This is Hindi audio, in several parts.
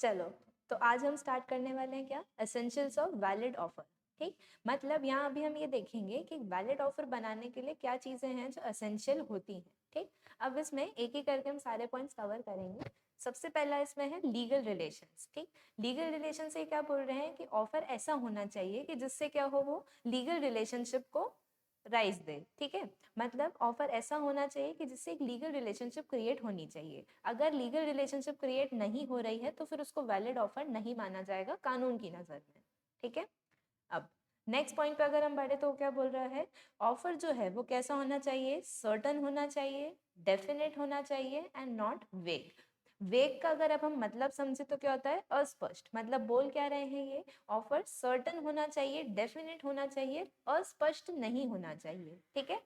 चलो, तो आज हम स्टार्ट करने वाले हैं क्या, एसेंशियल्स ऑफ वैलिड ऑफर। ठीक, मतलब यहाँ अभी हम ये देखेंगे कि वैलिड ऑफर बनाने के लिए क्या चीज़ें हैं जो एसेंशियल होती हैं। ठीक, अब इसमें एक एक करके हम सारे पॉइंट्स कवर करेंगे। सबसे पहला इसमें है लीगल रिलेशंस। ठीक, लीगल रिलेशन से क्या बोल रहे हैं कि ऑफर ऐसा होना चाहिए कि जिससे क्या हो, वो लीगल रिलेशनशिप को राइज दे। ठीक है, मतलब ऑफर ऐसा होना चाहिए कि जिससे एक लीगल रिलेशनशिप क्रिएट होनी चाहिए। अगर लीगल रिलेशनशिप क्रिएट नहीं हो रही है तो फिर उसको वैलिड ऑफर नहीं माना जाएगा कानून की नज़र में। ठीक है, अब नेक्स्ट पॉइंट पे अगर हम बढ़े तो क्या बोल रहा है, ऑफर जो है वो कैसा होना चाहिए, सर्टन होना चाहिए, डेफिनेट होना चाहिए एंड नॉट वेग। वेग का अगर अब हम मतलब समझे तो क्या होता है, अस्पष्ट। मतलब बोल क्या रहे हैं ये, ऑफर सर्टन होना चाहिए, डेफिनेट होना चाहिए, अस्पष्ट नहीं होना चाहिए। ठीक है,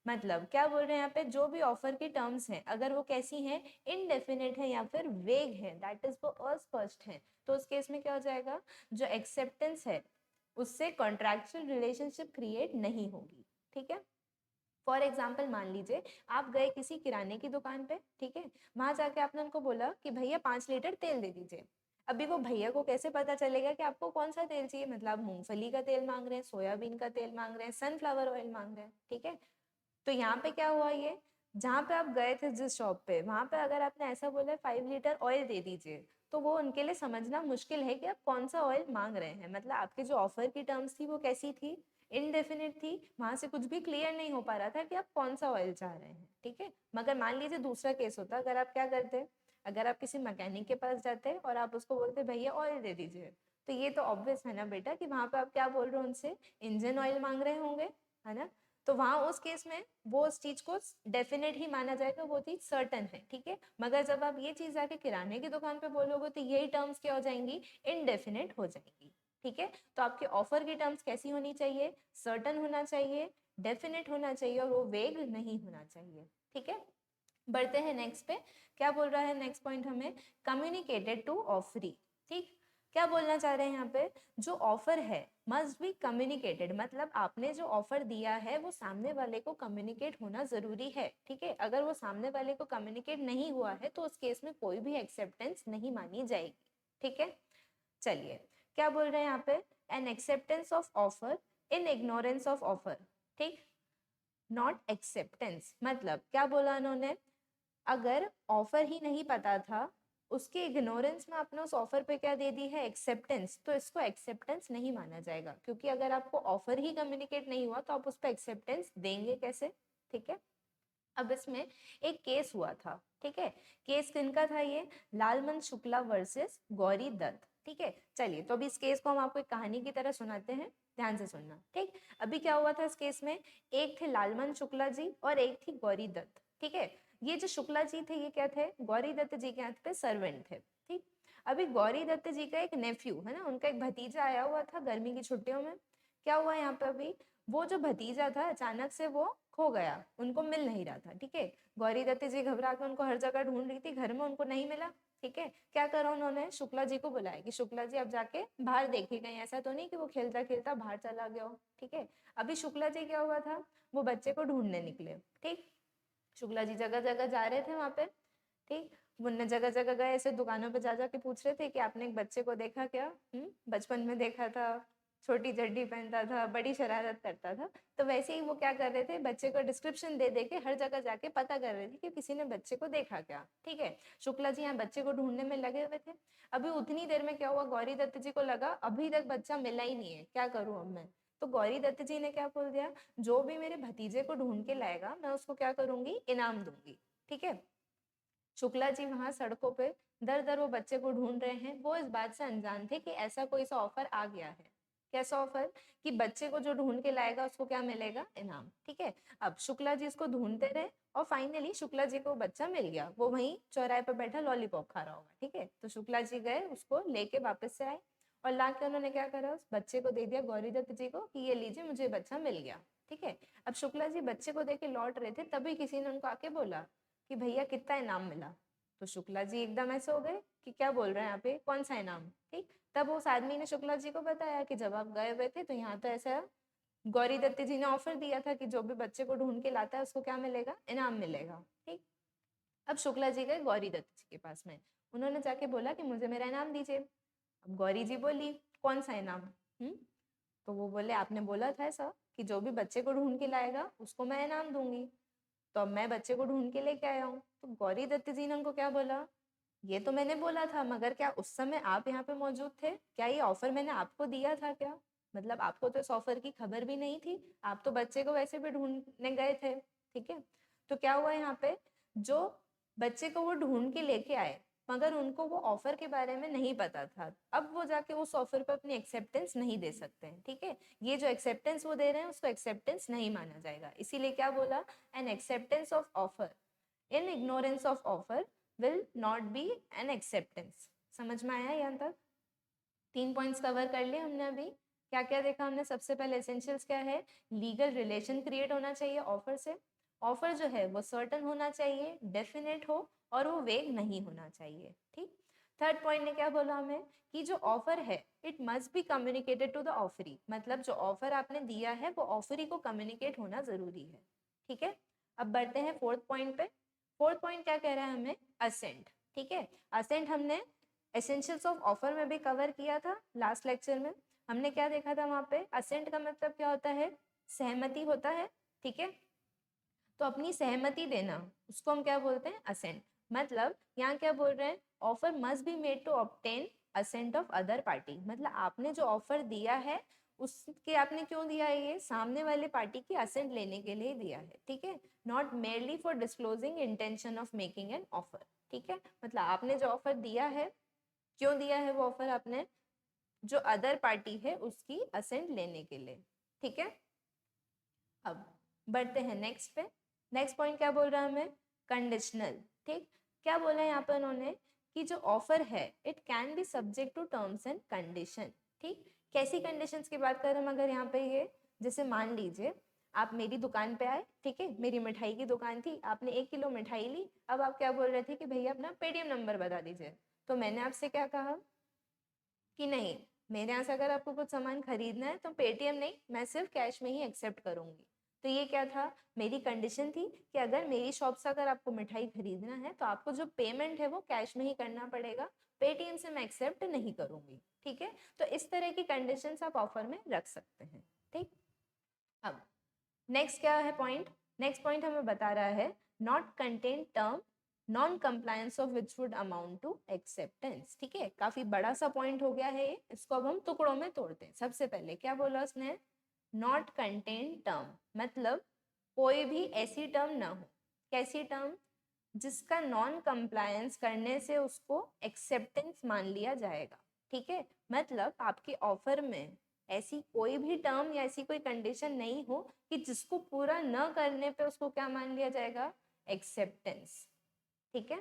मतलब क्या बोल रहे हैं यहाँ पे, जो भी ऑफर की टर्म्स हैं अगर वो कैसी हैं, इनडेफिनेट है या फिर वेग है, दैट इज वो अस्पष्ट है, तो उस केस में क्या हो जाएगा, जो एक्सेप्टेंस है उससे कॉन्ट्रैक्चुअल रिलेशनशिप क्रिएट नहीं होगी। ठीक है, फॉर एग्जाम्पल मान लीजिए आप गए किसी किराने की दुकान पे। ठीक है, वहां जाके आपने उनको बोला कि भैया 5 लीटर तेल दे दीजिए। अभी वो भैया को कैसे पता चलेगा कि आपको कौन सा तेल चाहिए, मतलब आप मूंगफली का तेल मांग रहे हैं, सोयाबीन का तेल मांग रहे हैं, सनफ्लावर ऑयल मांग रहे हैं। ठीक है, तो यहाँ पे क्या हुआ, ये जहाँ पे आप गए थे जिस शॉप पे, वहां पे अगर आपने ऐसा बोला 5 लीटर ऑयल दे दीजिए, तो वो उनके लिए समझना मुश्किल है कि आप कौन सा ऑयल मांग रहे हैं। मतलब आपके जो ऑफर की टर्म्स थी वो कैसी थी, इनडेफिनिट थी, वहां से कुछ भी क्लियर नहीं हो पा रहा था कि आप कौन सा ऑयल चाह रहे हैं। ठीक है, मगर मान लीजिए दूसरा केस होता, अगर आप क्या करते, अगर आप किसी मैकेनिक के पास जाते और आप उसको बोलते भैया ऑयल दे दीजिए, तो ये तो ऑब्वियस है ना बेटा कि वहां पे आप क्या बोल रहे हो उनसे, इंजन ऑयल मांग रहे होंगे, है ना। तो वहां उस केस में वो उस चीज को डेफिनेट ही माना जाएगा, वो चीज सर्टन है। ठीक है, मगर जब आप ये चीज जाके किराने की दुकान पे बोलोगे तो यही टर्म्स क्या हो जाएंगी, इनडेफिनेट हो जाएंगी। ठीक है, तो आपके ऑफर की टर्म्स कैसी होनी चाहिए, सर्टन होना चाहिए, डेफिनेट होना चाहिए और वो वेग नहीं होना चाहिए। ठीक है, बढ़ते हैं नेक्स्ट पे। क्या बोल रहा है नेक्स्ट पॉइंट हमें, कम्युनिकेटेड टू ऑफरी। ठीक, क्या बोलना चाह रहे हैं यहाँ पे, जो ऑफर है मस्ट बी कम्युनिकेटेड, मतलब आपने जो ऑफर दिया है वो सामने वाले को कम्युनिकेट होना जरूरी है। ठीक है, अगर वो सामने वाले को कम्युनिकेट नहीं हुआ है तो उस केस में कोई भी एक्सेप्टेंस नहीं मानी जाएगी। ठीक है, चलिए क्या बोल रहे हैं यहाँ पे, N acceptance of offer in ignorance of offer. ठीक, नॉट एक्सेप्टेंस, मतलब क्या बोला उन्होंने, अगर ऑफर ही नहीं पता था, उसके इग्नोरेंस में आपने उस ऑफर पे क्या दे दी है, एक्सेप्टेंस, तो इसको एक्सेप्टेंस नहीं माना जाएगा, क्योंकि अगर आपको ऑफर ही कम्युनिकेट नहीं हुआ तो आप उस पर एक्सेप्टेंस देंगे कैसे। ठीक है, अब इसमें एक केस हुआ था। ठीक है, केस किनका था ये, लालमन शुक्ला वर्सेस गौरी दत्त। ठीक है, चलिए तो अभी इस केस को हम आपको एक कहानी की तरह सुनाते हैं, ध्यान से सुनना। ठीक, अभी क्या हुआ था इस केस में, एक थे लालमन शुक्ला जी और एक थी गौरी दत्त। ठीक है, ये जो शुक्ला जी थे ये क्या थे, गौरी दत्त जी के यहाँ पे सर्वेंट थे। ठीक, अभी गौरी दत्त जी का एक नेफ्यू है ना, उनका एक भतीजा आया हुआ था गर्मी की छुट्टियों में। क्या हुआ यहाँ पे, अभी वो जो भतीजा था अचानक से वो खो गया, उनको मिल नहीं रहा था। ठीक है, गौरी दत्त जी घबरा के उनको हर जगह ढूंढ रही थी, घर में उनको नहीं मिला। ठीक है, क्या करा उन्होंने, शुक्ला जी को बुलाया कि शुक्ला जी आप जाके बाहर देखिए कहीं ऐसा तो नहीं कि वो खेलता खेलता बाहर चला गया हो। ठीक है, अभी शुक्ला जी क्या हुआ था, वो बच्चे को ढूंढने निकले। ठीक, शुक्ला जी जगह जगह जा रहे थे वहां पे। ठीक, मुन्ने जगह जगह गए, ऐसे दुकानों पे जा जाके पूछ रहे थे कि आपने एक बच्चे को देखा क्या, बचपन में देखा था, छोटी चड्डी पहनता था, बड़ी शरारत करता था। तो वैसे ही वो क्या कर रहे थे, बच्चे को डिस्क्रिप्शन दे दे के हर जगह जाके पता कर रहे थे कि किसी ने बच्चे को देखा क्या। ठीक है, शुक्ला जी यहाँ बच्चे को ढूंढने में लगे हुए थे। अभी उतनी देर में क्या हुआ, गौरी दत्त जी को लगा अभी तक बच्चा मिला ही नहीं है, क्या करूं अब मैं। तो गौरी दत्त जी ने क्या बोल दिया, जो भी मेरे भतीजे को ढूंढ के लाएगा मैं उसको क्या करूंगी, इनाम दूंगी। ठीक है, शुक्ला जी वहां सड़कों पे दर दर वो बच्चे को ढूंढ रहे हैं, वो इस बात से अनजान थे कि ऐसा कोई सा ऑफर आ गया है। कैसा ऑफर, कि बच्चे को जो ढूंढ के लाएगा उसको क्या मिलेगा, इनाम। ठीक है, अब शुक्ला जी इसको ढूंढते रहे और फाइनली शुक्ला जी को बच्चा मिल गया, वो वहीं चौराहे पर बैठा लॉलीपॉप खा रहा होगा। ठीक है, तो शुक्ला जी गए उसको लेके वापस से आए और ला के उन्होंने क्या करा, उस बच्चे को दे दिया गौरी दत्त जी को कि ये लीजिए मुझे बच्चा मिल गया। ठीक है, अब शुक्ला जी बच्चे को देके लौट रहे थे, तभी किसी ने उनको आके बोला कि भैया कितना इनाम मिला। तो शुक्ला जी एकदम ऐसे हो गए कि क्या बोल रहे हैं यहाँ पे, कौन सा इनाम। ठीक, तब उस आदमी ने शुक्ला जी को बताया कि जब आप गए हुए थे तो यहाँ तो ऐसा गौरी दत्त जी ने ऑफर दिया था कि जो भी बच्चे को ढूंढ के लाता है उसको क्या मिलेगा, इनाम मिलेगा। ठीक, अब शुक्ला जी गए गौरी दत्त जी के पास में, उन्होंने जाके बोला कि मुझे मेरा इनाम दीजिए। अब गौरी जी बोली कौन सा इनाम? तो वो बोले आपने बोला था ऐसा कि जो भी बच्चे को ढूंढ के लाएगा उसको मैं इनाम दूंगी, तो अब मैं बच्चे को ढूंढ के लेके आया हूँ। तो गौरी दत्त जी ने उनको क्या बोला, ये तो मैंने बोला था, मगर क्या उस समय आप यहाँ पे मौजूद थे? क्या ये ऑफर मैंने आपको दिया था क्या? मतलब आपको तो इस ऑफर की खबर भी नहीं थी, आप तो बच्चे को वैसे भी ढूंढने गए थे। ठीक है, तो क्या हुआ यहाँ पे, जो बच्चे को वो ढूंढ के लेके आए मगर उनको वो ऑफर के बारे में नहीं पता था, अब वो जाके उस ऑफर पर अपनी एक्सेप्टेंस नहीं दे सकते हैं। ठीक है, ये जो एक्सेप्टेंस वो दे रहे हैं उसको एक्सेप्टेंस नहीं माना जाएगा, इसीलिए क्या बोला, N acceptance of offer in ignorance of offer will not be N acceptance. समझ में आया यहाँ तक? 3 पॉइंट्स कवर कर लिए हमने अभी। क्या क्या देखा हमने? सबसे पहले एसेंशियल्स क्या है, लीगल रिलेशन क्रिएट होना चाहिए ऑफर से, ऑफर जो है वो सर्टन होना चाहिए, डेफिनेट हो और वो वेग नहीं होना चाहिए। ठीक, थर्ड पॉइंट ने क्या बोला हमें कि जो ऑफर है it must be communicated to the offeree, मतलब जो ऑफर आपने दिया है वो ऑफरी को कम्युनिकेट होना जरूरी है। ठीक है, अब बढ़ते हैं फोर्थ पॉइंट पे। फोर्थ पॉइंट क्या कह रहा है हमें, असेंट। ठीक है, असेंट हमने एसेंशियल्स ऑफ ऑफर में भी कवर किया था लास्ट लेक्चर में। हमने क्या देखा था वहां पे, असेंट का मतलब क्या होता है, सहमति होता है। ठीक है, तो अपनी सहमति देना उसको हम क्या बोलते हैं, असेंट। मतलब यहाँ क्या बोल रहे हैं, offer must be made to obtain assent of other party, मतलब आपने जो ऑफर दिया है उसके आपने क्यों दिया है, ये सामने वाले पार्टी की असेंट लेने के लिए दिया है। ठीक है, not merely for disclosing intention of making an offer. ठीक है, मतलब आपने जो ऑफर दिया है, क्यों दिया है वो ऑफर आपने, जो अदर पार्टी है उसकी असेंट लेने के लिए। ठीक है, अब बढ़ते हैं नेक्स्ट पे। नेक्स्ट पॉइंट क्या बोल रहा है हमें, कंडीशनल। ठीक, क्या बोला है यहाँ पे उन्होंने कि जो ऑफर है it can be subject to terms and condition. ठीक, कैसी कंडीशंस की बात कर रहे हैं मगर यहाँ पे ये, जैसे मान लीजिए आप मेरी दुकान पे आए, ठीक है, मेरी मिठाई की दुकान थी, आपने 1 किलो मिठाई ली, अब आप क्या बोल रहे थे कि भैया अपना पेटीएम नंबर बता दीजिए, तो मैंने आपसे क्या कहा कि नहीं, मेरे यहाँ से अगर आपको कुछ सामान खरीदना है तो पेटीएम नहीं, मैं सिर्फ कैश में ही एक्सेप्ट करूंगी। तो ये क्या था, मेरी कंडीशन थी कि अगर मेरी शॉप से अगर आपको मिठाई खरीदना है तो आपको जो पेमेंट है वो कैश में ही करना पड़ेगा, पेटीएम से मैं एक्सेप्ट नहीं करूंगी। ठीक है, तो इस तरह की कंडीशंस आप ऑफर में रख सकते हैं। ठीक, अब नेक्स्ट क्या है पॉइंट, नेक्स्ट पॉइंट हमें बता रहा है not contain term non compliance of which would amount to acceptance. ठीक है, काफी बड़ा सा पॉइंट हो गया है ये, इसको अब हम टुकड़ों में तोड़ते हैं। सबसे पहले क्या बोला उसने, नॉट कंटेन टर्म, मतलब कोई भी ऐसी टर्म ना हो, कैसी टर्म, जिसका नॉन कंप्लायंस करने से उसको एक्सेप्टेंस मान लिया जाएगा। ठीक है, मतलब आपके ऑफर में ऐसी कोई भी टर्म या ऐसी कोई कंडीशन नहीं हो कि जिसको पूरा न करने पे उसको क्या मान लिया जाएगा, एक्सेप्टेंस। ठीक है,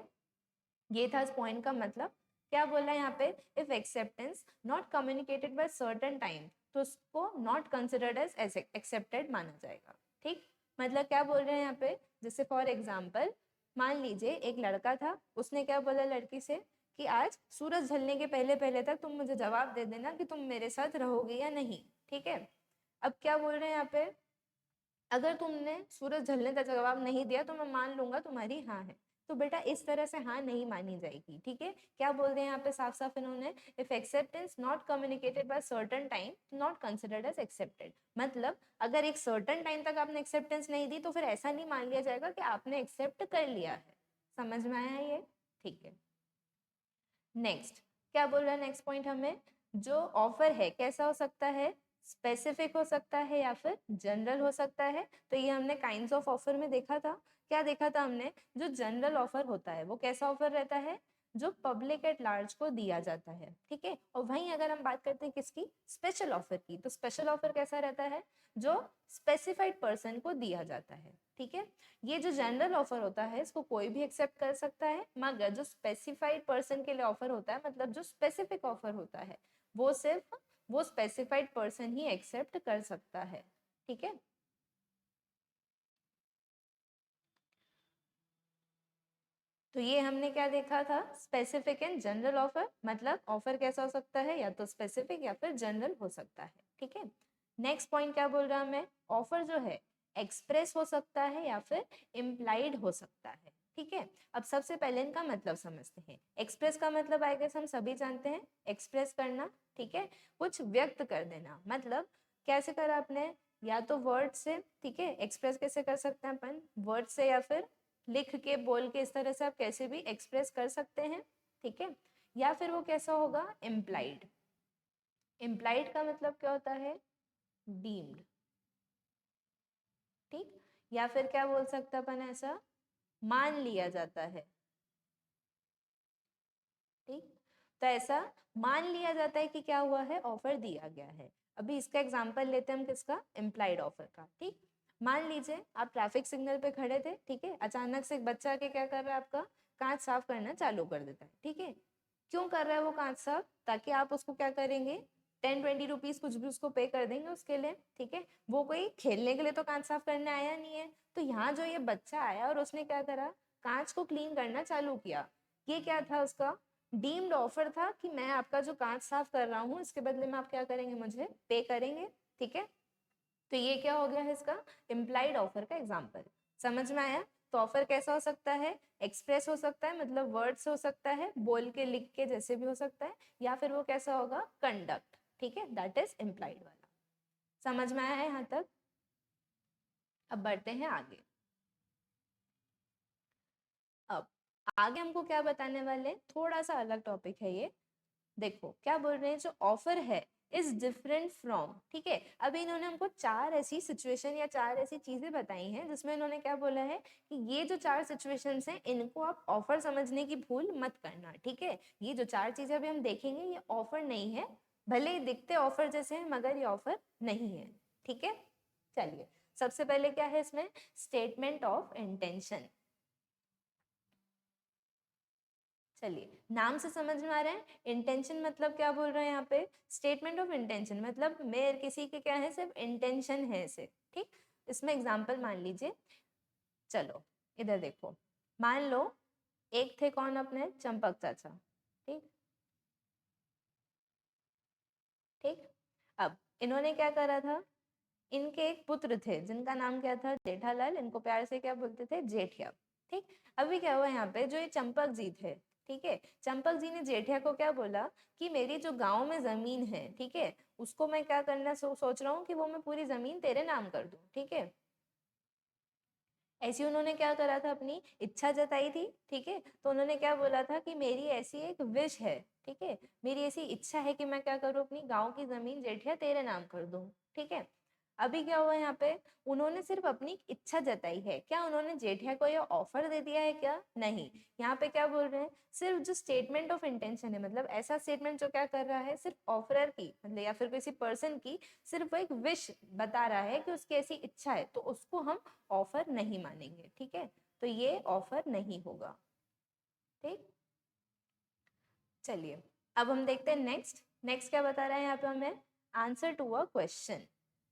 ये था इस पॉइंट का मतलब। क्या बोला है यहाँ पे, if acceptance not communicated by certain time, तो उसको नॉट कंसिडर्ड एज एक्सेप्टेड माना जाएगा। ठीक, मतलब क्या बोल रहे हैं यहाँ पे, जैसे फॉर एग्जाम्पल मान लीजिए एक लड़का था, उसने क्या बोला लड़की से कि आज सूरज ढलने के पहले पहले तक तुम मुझे जवाब दे देना कि तुम मेरे साथ रहोगे या नहीं। ठीक है, अब क्या बोल रहे हैं यहाँ पे, अगर तुमने सूरज ढलने तक जवाब नहीं दिया तो मैं मान लूंगा तुम्हारी हाँ है। तो बेटा इस तरह से हाँ नहीं मानी जाएगी। ठीक है, क्या बोल रहे हैं यहाँ पे साफ साफ इन्होंने, if acceptance not communicated by certain time not considered as accepted, मतलब अगर एक सर्टेन टाइम तक आपने एक्सेप्टेंस नहीं दी तो फिर ऐसा नहीं मान लिया जाएगा कि आपने एक्सेप्ट कर लिया है। समझ में आया ये? ठीक है, नेक्स्ट क्या बोल रहा है नेक्स्ट पॉइंट हमें, जो ऑफर है कैसा हो सकता है, स्पेसिफिक हो सकता है या फिर जनरल हो सकता है। तो ये हमने काइंड्स ऑफ ऑफर में देखा था। क्या देखा था हमने, जो जनरल ऑफर होता है वो कैसा ऑफर रहता है, जो पब्लिक एट लार्ज को दिया जाता है। ठीक है, और वहीं अगर हम बात करते हैं किसकी, स्पेशल ऑफर की, तो स्पेशल ऑफर कैसा रहता है, जो स्पेसिफाइड पर्सन को दिया जाता है। ठीक है, ये जो जनरल ऑफर होता है इसको कोई भी एक्सेप्ट कर सकता है, मगर जो स्पेसिफाइड पर्सन के लिए ऑफर होता है, मतलब जो स्पेसिफिक ऑफर होता है, वो सिर्फ वो स्पेसिफाइड पर्सन ही एक्सेप्ट कर सकता है। ठीक है, तो ये हमने क्या देखा था, स्पेसिफिक एंड जनरल ऑफर, मतलब ऑफर कैसा हो सकता है, या तो स्पेसिफिक या फिर जनरल हो सकता है। ठीक है, नेक्स्ट पॉइंट क्या बोल रहा हूं मैं, ऑफर जो है एक्सप्रेस हो सकता है या फिर इम्प्लाइड हो सकता है। ठीक है। अब सबसे पहले इनका मतलब समझते हैं। एक्सप्रेस का मतलब आएगा, हम सभी जानते हैं, एक्सप्रेस करना, ठीक है, कुछ व्यक्त कर देना। मतलब कैसे करा आपने, या तो वर्ड से, ठीक है, एक्सप्रेस कैसे कर सकते हैं अपन, वर्ड से या फिर लिख के बोल के, इस तरह से आप कैसे भी एक्सप्रेस कर सकते हैं, ठीक है। या फिर वो कैसा होगा, इम्प्लाइड। इम्प्लाइड का मतलब क्या होता है, डीम्ड, ठीक। या फिर क्या बोल सकते अपन, ऐसा मान लिया जाता है, ठीक। तो ऐसा मान लिया जाता है कि क्या हुआ है, ऑफर दिया गया है। अभी इसका एग्जांपल लेते हैं हम, किसका, इम्प्लाइड ऑफर का, ठीक। मान लीजिए आप ट्रैफिक सिग्नल पे खड़े थे, ठीक है, अचानक से एक बच्चा आके क्या कर रहा है, आपका कांच साफ करना चालू कर देता है, ठीक है। क्यों कर रहा है वो कांच साफ, ताकि आप उसको क्या करेंगे, 10-20 रुपीज कुछ भी उसको पे कर देंगे उसके लिए, ठीक है। वो कोई खेलने के लिए तो कांच साफ करने आया नहीं है। तो यहाँ जो ये बच्चा आया और उसने क्या करा, कांच को क्लीन करना चालू किया, ये क्या था उसका, डीम्ड ऑफर था कि मैं आपका जो कांच साफ कर रहा हूँ इसके बदले में आप क्या करेंगे, मुझे पे करेंगे, ठीक है। तो ये क्या हो गया है, इसका इम्प्लाइड ऑफर का एग्जाम्पल। समझ में आया। तो ऑफर कैसा हो सकता है, एक्सप्रेस हो सकता है, मतलब वर्ड्स हो सकता है, बोल के लिख के जैसे भी हो सकता है, या फिर वो कैसा होगा, कंडक्ट, ठीक है, दैट इज इम्प्लाइड वाला। समझ में आया है यहाँ तक। अब बढ़ते हैं आगे। अब आगे हमको क्या बताने वाले हैं, थोड़ा सा अलग टॉपिक है ये। देखो क्या बोल रहे हैं, जो ऑफर है इज डिफरेंट फ्रॉम, ठीक है। अभी इन्होंने हमको चार ऐसी सिचुएशन या चार ऐसी चीजें बताई हैं जिसमें इन्होंने क्या बोला है कि ये जो चार सिचुएशंस हैं इनको आप ऑफर समझने की भूल मत करना, ठीक है। ये जो चार चीजें अभी हम देखेंगे ये ऑफर नहीं है, भले ही दिखते ऑफर जैसे हैं मगर ये ऑफर नहीं है, ठीक है। चलिए सबसे पहले क्या है इसमें, स्टेटमेंट ऑफ इंटेंशन। चलिए नाम से समझ में आ रहा है, इंटेंशन मतलब क्या बोल रहे हैं यहाँ पे, स्टेटमेंट ऑफ इंटेंशन मतलब मेरे किसी के क्या है, सिर्फ इंटेंशन है इसे, ठीक। इसमें एग्जांपल मान लीजिए, चलो इधर देखो, मान लो एक थे कौन, अपने चंपक चाचा, ठीक, ठीक। अब इन्होंने क्या करा था, इनके एक पुत्र थे जिनका नाम क्या था, जेठालाल, इनको प्यार से क्या बोलते थे, जेठिया, ठीक। अभी क्या हुआ यहाँ पे, जो ये चंपक जी थे, ठीक है, चंपक जी ने जेठिया को क्या बोला कि मेरी जो गांव में जमीन है, ठीक है, उसको मैं क्या करना सोच रहा हूँ कि वो मैं पूरी जमीन तेरे नाम कर दूं, ठीक है। ऐसी उन्होंने क्या करा था, अपनी इच्छा जताई थी, ठीक है। तो उन्होंने क्या बोला था कि मेरी ऐसी एक विश है, ठीक है, मेरी ऐसी इच्छा है कि मैं क्या करूँ, अपनी गांव की जमीन जेठिया तेरे नाम कर दूं, ठीक है। अभी क्या हुआ यहाँ पे, उन्होंने सिर्फ अपनी इच्छा जताई है, क्या उन्होंने जेठिया को ये ऑफर दे दिया है, क्या नहीं। यहाँ पे क्या बोल रहे हैं, सिर्फ जो स्टेटमेंट ऑफ इंटेंशन है, मतलब ऐसा स्टेटमेंट जो क्या कर रहा है, सिर्फ ऑफरर की मतलब या फिर किसी पर्सन की सिर्फ वो एक विश बता रहा है कि उसकी ऐसी इच्छा है, तो उसको हम ऑफर नहीं मानेंगे, ठीक है। तो ये ऑफर नहीं होगा, ठीक। चलिए अब हम देखते हैं नेक्स्ट। नेक्स्ट क्या बता रहा है यहाँ पे हमें, आंसर टू अ क्वेश्चन,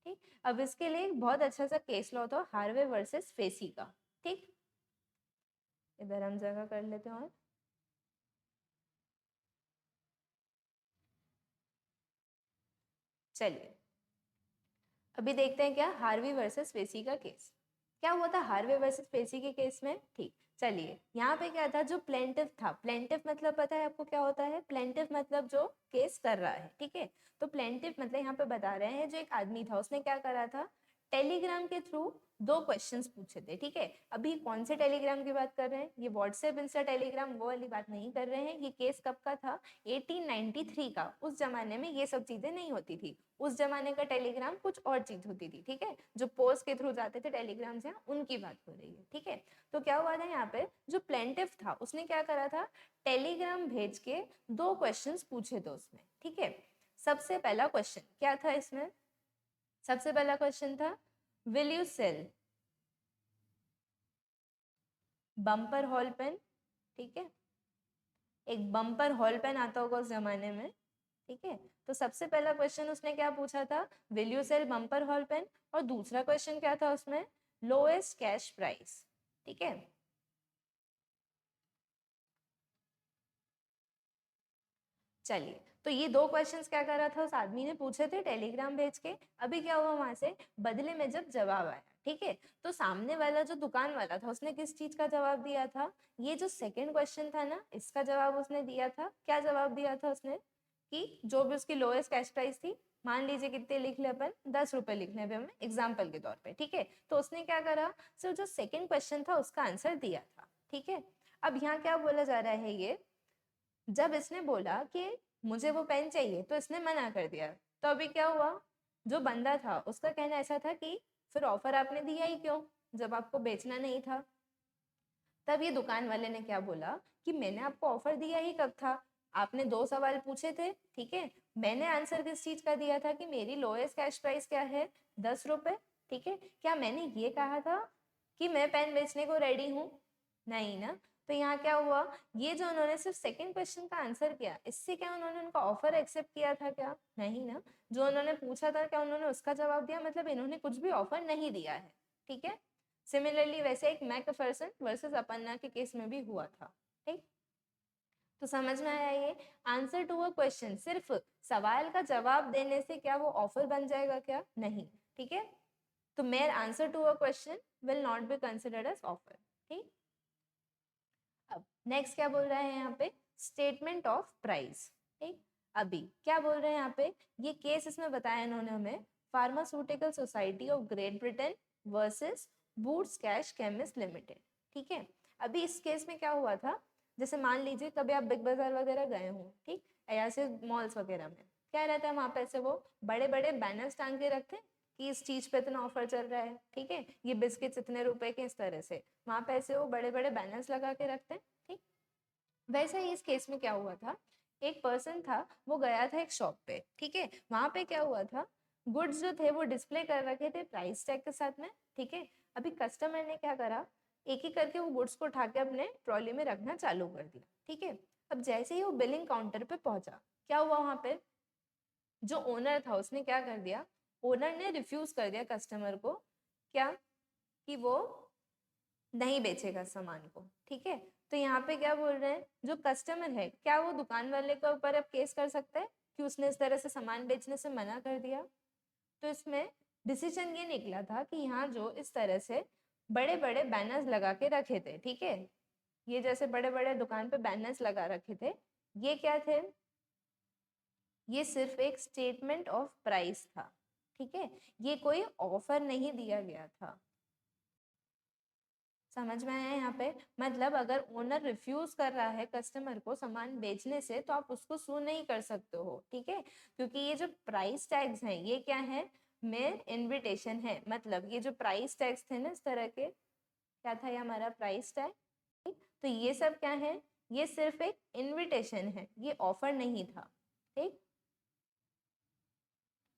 ठीक। अब इसके लिए एक बहुत अच्छा सा केस लॉ था, हार्वे वर्सेस फेसी का, ठीक। इधर हम जगह कर लेते हैं, और चलिए अभी देखते हैं क्या, हार्वी वर्सेस फेसी का केस। क्या हुआ था हार्वे वर्सेस पेसी के केस में, ठीक। चलिए यहाँ पे क्या था, जो प्लेंटिफ था, प्लेंटिफ मतलब पता है आपको क्या होता है, प्लेंटिफ मतलब जो केस कर रहा है, ठीक है। तो प्लेंटिफ मतलब यहाँ पे बता रहे हैं, जो एक आदमी था उसने क्या करा था, टेलीग्राम के थ्रू दो क्वेश्चंस पूछे थे, ठीक है। अभी कौन से टेलीग्राम की बात कर रहे हैं, ये व्हाट्सएप इंस्टा टेलीग्राम वो वाली बात नहीं कर रहे हैं। ये केस कब का था, 1893 का। उस जमाने में ये सब चीजें नहीं होती थी, उस जमाने का टेलीग्राम कुछ और चीज होती थी, ठीक है। जो पोस्ट के थ्रू जाते थे टेलीग्राम से, उनकी बात हो रही है, ठीक है। तो क्या हुआ था यहाँ पे, जो प्लेंटिफ था उसने क्या करा था, टेलीग्राम भेज के दो क्वेश्चंस पूछे थे उसमें, ठीक है। सबसे पहला क्वेश्चन क्या था इसमें, सबसे पहला क्वेश्चन था, will you sell Bumper Hall Pen, ठीक है। एक बम्पर हॉल पेन आता होगा उस जमाने में, ठीक है। तो सबसे पहला क्वेश्चन उसने क्या पूछा था, will you sell Bumper Hall Pen, और दूसरा क्वेश्चन क्या था उसमें, लोएस्ट कैश प्राइस, ठीक है। चलिए तो ये दो क्वेश्चंस क्या कर रहा था, उस आदमी ने पूछे थे टेलीग्राम भेज के। अभी क्या हुआ, वहां से बदले में जब जवाब आया, ठीक है। तो सामने वाला जो दुकान वाला था उसने किस चीज का जवाब दिया था? ये जो सेकंड क्वेश्चन था ना, इसका जवाब उसने दिया था। क्या जवाब दिया था उसने? कि जो भी उसकी लोएस्ट कैश प्राइस थी, मान लीजिए कितने लिख ले अपन, 10 रुपए लिख ले हमें एग्जाम्पल के तौर पे, ठीक है। तो उसने क्या करा, सिर्फ जो सेकंड क्वेश्चन था उसका आंसर दिया था, ठीक है। अब यहाँ क्या बोला जा रहा है, ये जब इसने बोला कि मुझे वो पेन चाहिए तो इसने मना कर दिया, तो अभी क्या हुआ, जो बंदा था उसका कहना ऐसा था कि फिर ऑफर आपने दिया ही क्यों जब आपको बेचना नहीं था। तब ये दुकान वाले ने क्या बोला कि मैंने आपको ऑफर दिया ही कब था, आपने 2 सवाल पूछे थे, ठीक है। मैंने आंसर किस चीज का दिया था कि मेरी लोएस्ट कैश प्राइस क्या है, 10 रुपए, ठीक है। क्या मैंने ये कहा था कि मैं पेन बेचने को रेडी हूँ? नहीं ना। तो यहाँ क्या हुआ, ये जो उन्होंने सिर्फ सेकंड क्वेश्चन का आंसर किया, इससे क्या उन्होंने उनका ऑफर एक्सेप्ट किया था क्या? नहीं ना। जो उन्होंने पूछा था क्या उन्होंने उसका जवाब दिया, मतलब इन्होंने कुछ भी ऑफर नहीं दिया है, ठीक है। सिमिलरली वैसे एक मैकफर्सन वर्सेस अपन्ना के केस में भी हुआ था, ठीक। तो समझ में आया ये, आंसर टू अ क्वेश्चन सिर्फ सवाल का जवाब देने से क्या वो ऑफर बन जाएगा क्या? नहीं, ठीक है। तो mere answer to a question will not be considered as offer, ठीक। अब नेक्स्ट क्या बोल रहा है यहाँ पे, स्टेटमेंट ऑफ प्राइस, ठीक। अभी क्या बोल रहे हैं यहाँ पे, ये केस इसमें बताया इन्होंने हमें, pharmaceutical society of great Britain versus boots cash chemist limited, ठीक है। अभी इस केस में क्या हुआ था, जैसे मान लीजिए कभी आप बिग बाजार वगैरह गए हो, ठीक, या ऐसे मॉल्स वगैरह में क्या रहता है, वहां पे ऐसे वो बड़े बड़े बैनर्स टांग के रखते हैं कि इस चीज पे इतना ऑफर चल रहा है, ठीक है, ये बिस्किट्स इतने रुपए के, इस तरह से वहां पे ऐसे वो बड़े बड़े बैनर्स लगा के रखते हैं, ठीक। वैसे ही इस केस में क्या हुआ था, एक पर्सन था वो गया था एक शॉप पे, ठीक है। वहां पे क्या हुआ था, गुड्स जो थे वो डिस्प्ले कर रखे थे प्राइस टैग के साथ में, ठीक है। अभी कस्टमर ने क्या करा, एक ही करके वो गुड्स को उठा के अपने ट्रॉली में रखना चालू कर दिया, ठीक है। अब जैसे ही वो बिलिंग काउंटर पे पहुंचा, क्या हुआ, वहां पे जो ओनर था उसने क्या कर दिया, ओनर ने रिफ्यूज कर दिया कस्टमर को, क्या, कि वो नहीं बेचेगा सामान को, ठीक है। तो यहाँ पे क्या बोल रहे हैं, जो कस्टमर है क्या वो दुकान वाले के ऊपर अब केस कर सकता है कि उसने इस तरह से सामान बेचने से मना कर दिया? तो इसमें डिसीजन ये निकला था कि यहाँ जो इस तरह से बड़े बड़े बैनर्स लगा के रखे थे, ठीक है, ये जैसे बड़े बड़े दुकान पे बैनर्स लगा रखे थे, ये क्या थे, ये सिर्फ एक स्टेटमेंट ऑफ प्राइस था, ठीक है। ये कोई ऑफर नहीं दिया गया था। समझ में आया यहाँ पे, मतलब अगर ओनर रिफ्यूज कर रहा है कस्टमर को सामान बेचने से तो आप उसको सू नहीं कर सकते हो, ठीक है। क्योंकि ये जो प्राइस टैग्स हैं ये क्या है, मेर इनविटेशन है, मतलब ये जो प्राइस टैग्स थे ना इस तरह के, क्या था ये हमारा प्राइस टैग, ठीक। तो ये सब क्या है, ये सिर्फ एक इनविटेशन है, ये ऑफर नहीं था, ठीक।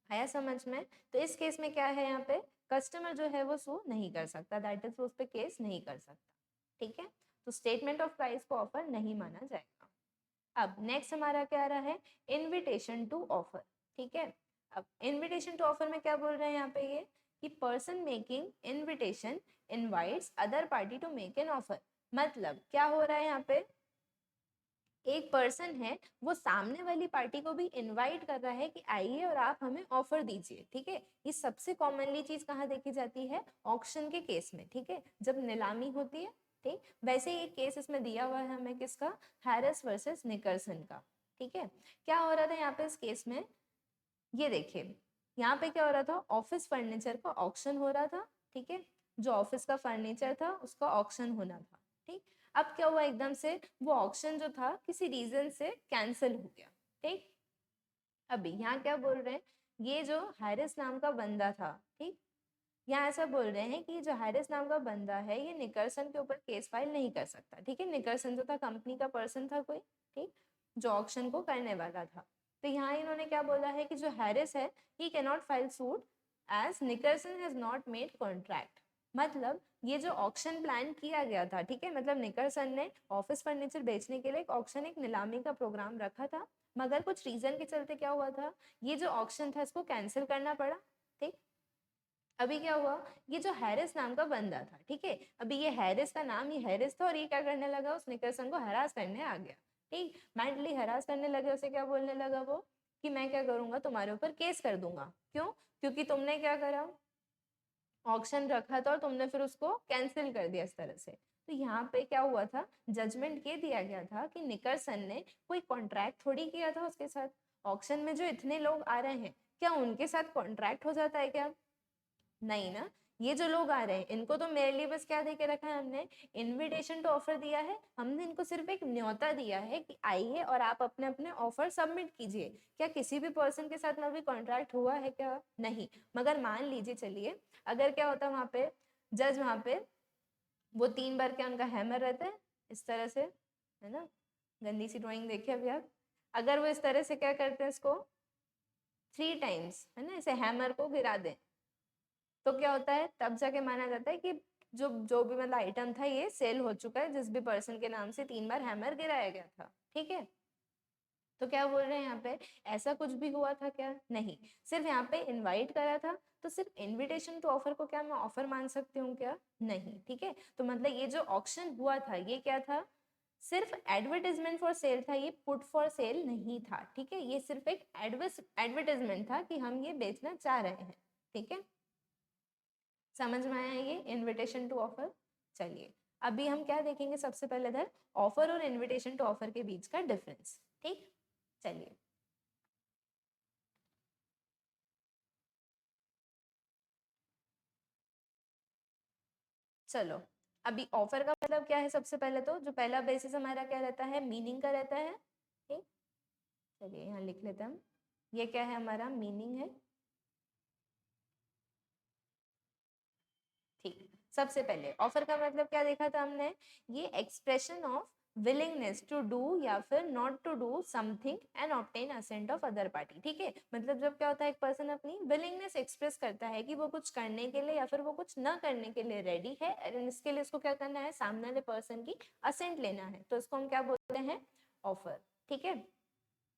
आया समझ में? तो इस केस में क्या है, यहाँ पे कस्टमर जो है वो सू नहीं कर सकता, दैट इज वो उस पर केस नहीं कर सकता, ठीक है। तो स्टेटमेंट ऑफ प्राइस को ऑफर नहीं माना जाएगा। अब नेक्स्ट हमारा क्या रहा है, इनविटेशन टू ऑफर, ठीक है। अब इनविटेशन टू ऑफर में क्या बोल रहे हैं यहाँ पे, ये कि person making invitation invites other party to make an offer, मतलब क्या हो रहा है यहाँ पे, एक पर्सन है वो सामने वाली पार्टी को भी इनवाइट कर रहा है कि आइए और आप हमें ऑफर दीजिए, ठीक है। ये सबसे कॉमनली चीज कहाँ देखी जाती है, ऑक्शन के केस में, ठीक है, जब नीलामी होती है, ठीक। वैसे ही एक केस इसमें दिया हुआ है हमें किसका, हैरिस वर्सेस निकलसन का, ठीक है। क्या हो रहा था यहाँ पे इस केस में, ये देखिए यहाँ पे क्या हो रहा था, ऑफिस फर्नीचर का ऑक्शन हो रहा था, ठीक है। जो ऑफिस का फर्नीचर था उसका ऑक्शन होना था, ठीक। अब क्या हुआ, एकदम से वो ऑक्शन जो था किसी रीजन से कैंसिल हो गया, ठीक। अभी यहाँ क्या बोल रहे हैं, ये जो हैरिस नाम का बंदा था, ठीक, यहाँ ऐसा बोल रहे हैं कि जो हैरिस नाम का बंदा है ये निकलसन के ऊपर केस फाइल नहीं कर सकता, ठीक है। निकलसन जो था कंपनी का पर्सन था कोई, ठीक, जो ऑक्शन को करने वाला था। तो यहाँ इन्होंने क्या बोला है कि जो हैरिस है he can not file suit as Nicholson has not made contract, मतलब ये जो ऑक्शन प्लान किया गया था, ठीक है, मतलब निकलसन ने ऑफिस फर्नीचर बेचने के लिए एक ऑक्शन, एक नीलामी का प्रोग्राम रखा था, मगर कुछ रीजन के चलते क्या हुआ था, ये जो ऑक्शन था इसको कैंसिल करना पड़ा, ठीक। अभी क्या हुआ, ये जो हैरिस नाम का बंदा था, ठीक है, अभी ये हैरिस का नाम ये हैरिस था और ये क्या करने लगा, उस निकलसन को हरास करने आ गया, ठीक, मेंटली हरास करने लगे उसे, क्या बोलने लगा वो कि मैं क्या करूंगा, तुम्हारे ऊपर केस कर दूंगा, क्यों, क्योंकि तुमने क्या करा, ऑक्शन रखा था और तुमने फिर उसको कैंसिल कर दिया इस तरह से। तो यहाँ पे क्या हुआ था, जजमेंट ये दिया गया था कि निकलसन ने कोई कॉन्ट्रैक्ट थोड़ी किया था उसके साथ। ऑक्शन में जो इतने लोग आ रहे हैं, क्या उनके साथ कॉन्ट्रैक्ट हो जाता है क्या? नहीं ना। ये जो लोग आ रहे हैं इनको तो मेरे लिए बस क्या दे के रखा है हमने, इनविटेशन टू ऑफर दिया है। हमने इनको सिर्फ एक न्योता दिया है कि आइए और आप अपने अपने ऑफर सबमिट कीजिए। क्या किसी भी पर्सन के साथ में अभी कॉन्ट्रैक्ट हुआ है क्या? नहीं। मगर मान लीजिए, चलिए, अगर क्या होता वहां पे जज, वहां पे वो 3 बार क्या उनका हैमर रहता है इस तरह से, है ना, गंदी सी ड्राइंग देखिए अभी आप। अगर वो इस तरह से क्या करते हैं, इसको 3 टाइम्स, है ना, इसे हैमर को गिरा दें, तो क्या होता है, तब जाके माना जाता है कि जो जो भी मतलब आइटम था ये सेल हो चुका है, जिस भी पर्सन के नाम से 3 बार हैमर गिराया गया था। ठीक है। तो क्या बोल रहे हैं यहाँ पे, ऐसा कुछ भी हुआ था क्या? नहीं। सिर्फ यहाँ पे इनवाइट करा था, तो सिर्फ इनविटेशन टू ऑफर को क्या मैं ऑफर मान सकती हूँ क्या? नहीं। ठीक है। तो मतलब ये जो ऑक्शन हुआ था ये क्या था, सिर्फ एडवर्टाइजमेंट फॉर सेल था, ये पुट फॉर सेल नहीं था। ठीक है। ये सिर्फ एक एडवर्टाइजमेंट था कि हम ये बेचना चाह रहे हैं। ठीक है। समझ में आया ये इनविटेशन टू ऑफर? चलिए, अभी हम क्या देखेंगे, सबसे पहले इधर ऑफर और इनविटेशन टू ऑफर के बीच का डिफरेंस। ठीक, चलिए। चलो, अभी ऑफर का मतलब क्या है, सबसे पहले तो जो पहला बेसिस हमारा क्या रहता है, मीनिंग का रहता है। ठीक, चलिए यहाँ लिख लेते हैं हम, ये क्या है हमारा मीनिंग है। ठीक, सबसे पहले ऑफर का मतलब क्या देखा था हमने, ये expression of willingness to do या फिर not to do something and obtain assent of other party. ठीक है। मतलब जब क्या होता है, एक पर्सन अपनी विलिंगनेस एक्सप्रेस करता है कि वो कुछ करने के लिए या फिर वो कुछ ना करने के लिए रेडी है, और इसके लिए उसको क्या करना है, सामने वाले पर्सन की असेंट लेना है, तो इसको हम क्या बोलते हैं, ऑफर। ठीक है।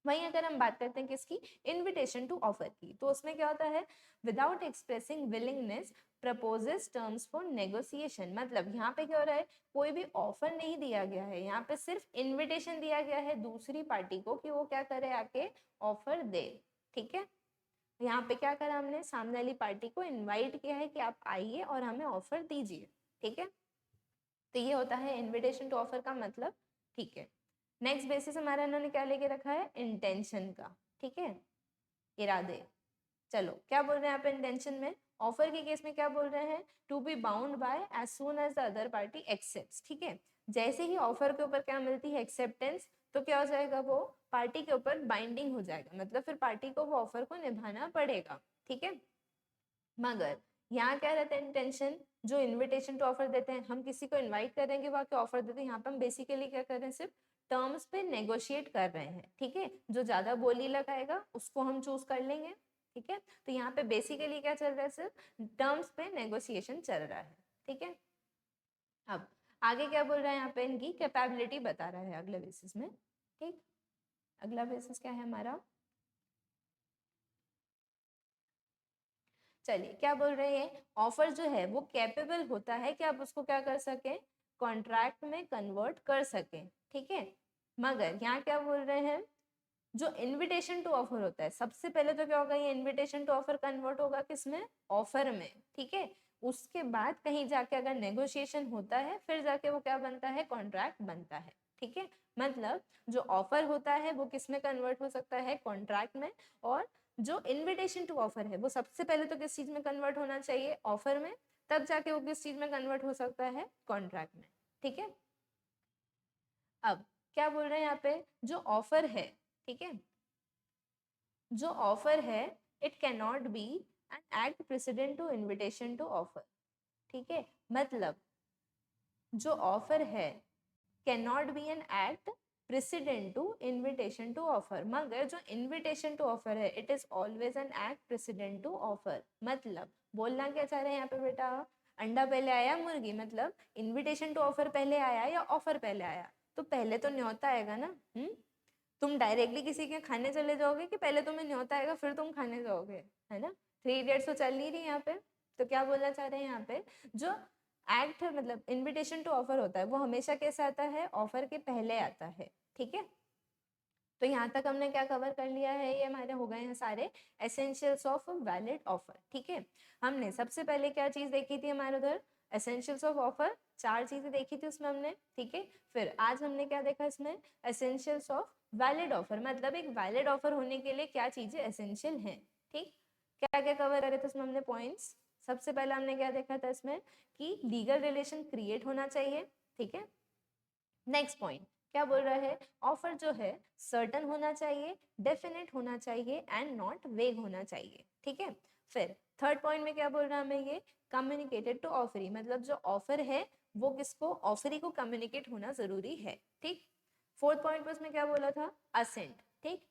वहीं अगर हम बात करते हैं किसकी, इनविटेशन टू ऑफर की, तो उसमें क्या होता है, without expressing willingness proposes terms for negotiation. मतलब यहाँ पे क्या हो रहा है, कोई भी ऑफर नहीं दिया गया है, यहाँ पे सिर्फ इनविटेशन दिया गया है दूसरी पार्टी को कि वो क्या करे, आके ऑफर दे। ठीक है। यहाँ पे क्या करा हमने, सामने वाली पार्टी को इनवाइट किया है कि आप आइए और हमें ऑफर दीजिए। ठीक है। तो ये होता है इनविटेशन टू ऑफर का मतलब। ठीक है। नेक्स्ट बेसिस हमारा इन्होंने क्या लेके रखा है, इंटेंशन का। ठीक है, इरादे। चलो, क्या बोल रहे हैं आप इंटेंशन में, ऑफर के केस में क्या बोल रहे हैं, to be bound by as soon as the other party accepts. ठीक है। जैसे ही ऑफर के ऊपर क्या मिलती है, एक्सेप्टेंस, तो क्या हो जाएगा, वो पार्टी के ऊपर बाइंडिंग हो जाएगा, मतलब फिर पार्टी को वो ऑफर को निभाना पड़ेगा। ठीक है। मगर यहाँ क्या रहता है इंटेंशन, जो इनविटेशन टू ऑफर देते हैं, हम किसी को इनवाइट करेंगे, वो आके ऑफर देते हैं, यहाँ पे हम बेसिकली क्या कर रहे हैं, सिर्फ टर्म्स पे नेगोशिएट कर रहे हैं। ठीक है। जो ज्यादा बोली लगाएगा उसको हम चूज कर लेंगे। ठीक है। तो यहाँ पे बेसिकली क्या चल रहा है, सिर्फ टर्म्स पे नेगोशिएशन चल रहा है। ठीक है। अब आगे क्या बोल रहा है, यहाँ पे इनकी कैपेबिलिटी बता रहा है अगले बेसिस में। ठीक, अगला बेसिस क्या है हमारा, चलिए क्या बोल रहे हैं, ऑफर जो है वो कैपेबल होता है कि आप उसको क्या कर सकें, कॉन्ट्रैक्ट में कन्वर्ट कर सकें। ठीक है। मगर यहाँ क्या बोल रहे हैं, जो इनविटेशन टू ऑफर होता है, सबसे पहले तो क्या होगा, ये इनविटेशन टू ऑफर कन्वर्ट होगा किसमें, ऑफर में। ठीक है। उसके बाद कहीं जाके अगर नेगोशिएशन होता है, फिर जाके वो क्या बनता है, कॉन्ट्रैक्ट बनता है। ठीक है। मतलब जो ऑफर होता है वो किस में कन्वर्ट हो सकता है, कॉन्ट्रैक्ट में। और जो इनविटेशन टू ऑफर है वो सबसे पहले तो किस चीज में कन्वर्ट होना चाहिए, ऑफर में, तब जाके वो किस चीज में कन्वर्ट हो सकता है, कॉन्ट्रैक्ट में। ठीक है। अब क्या बोल रहे हैं यहाँ पे, जो ऑफर है, ठीक है, जो ऑफर है, it can not be an act precedent to invitation to offer. ठीक है। मतलब जो ऑफर है can not be an act precedent to invitation to offer, मगर जो इनविटेशन टू ऑफर है, it is always an act precedent to offer. मतलब बोलना क्या चाह रहे हैं यहाँ पे बेटा, अंडा पहले आया मुर्गी, मतलब इनविटेशन टू ऑफर पहले आया या ऑफर पहले आया, तो पहले तो न्योता आएगा ना। तुम डायरेक्टली किसी के खाने चले जाओगे कि पहले तुम्हें न्योता आएगा फिर तुम खाने जाओगे, है ना। 3 इडियट्स तो चल नहीं रही यहाँ पे। तो क्या बोलना चाह रहे हैं यहाँ पे, जो एक्ट मतलब इनविटेशन टू ऑफर होता है वो हमेशा कैसे आता है, ऑफर के पहले आता है। ठीक है। तो तो यहाँ तक हमने क्या कवर कर लिया है, ये हमारे हो गए हैं सारे एसेंशियल्स ऑफ वैलिड ऑफर। ठीक है, हमने सबसे पहले क्या चीज देखी थी हमारे उधर, एसेंशियल्स ऑफ ऑफर, 4 चीजें देखी थी उसमें हमने। ठीक है, फिर आज हमने क्या देखा इसमें, एसेंशियल्स ऑफ वैलिड ऑफर, मतलब एक वैलिड ऑफर होने के लिए क्या चीजें एसेंशियल हैं। ठीक, क्या क्या कवर करे थे उसमें हमने पॉइंट्स। सबसे पहले हमने क्या देखा था इसमें कि लीगल रिलेशन क्रिएट होना चाहिए। ठीक है, नेक्स्ट पॉइंट क्या बोल रहा है, ऑफर जो है सर्टन होना चाहिए, डेफिनेट होना चाहिए एंड नॉट वेग होना चाहिए। ठीक है, फिर थर्ड पॉइंट में क्या बोल रहा है हमें, ये कम्युनिकेटेड टू ऑफरी, मतलब जो ऑफर है वो किसको, ऑफरी को कम्युनिकेट होना जरूरी है। ठीक, फोर्थ पॉइंट में उसमें क्या बोला था, असेंट। ठीक,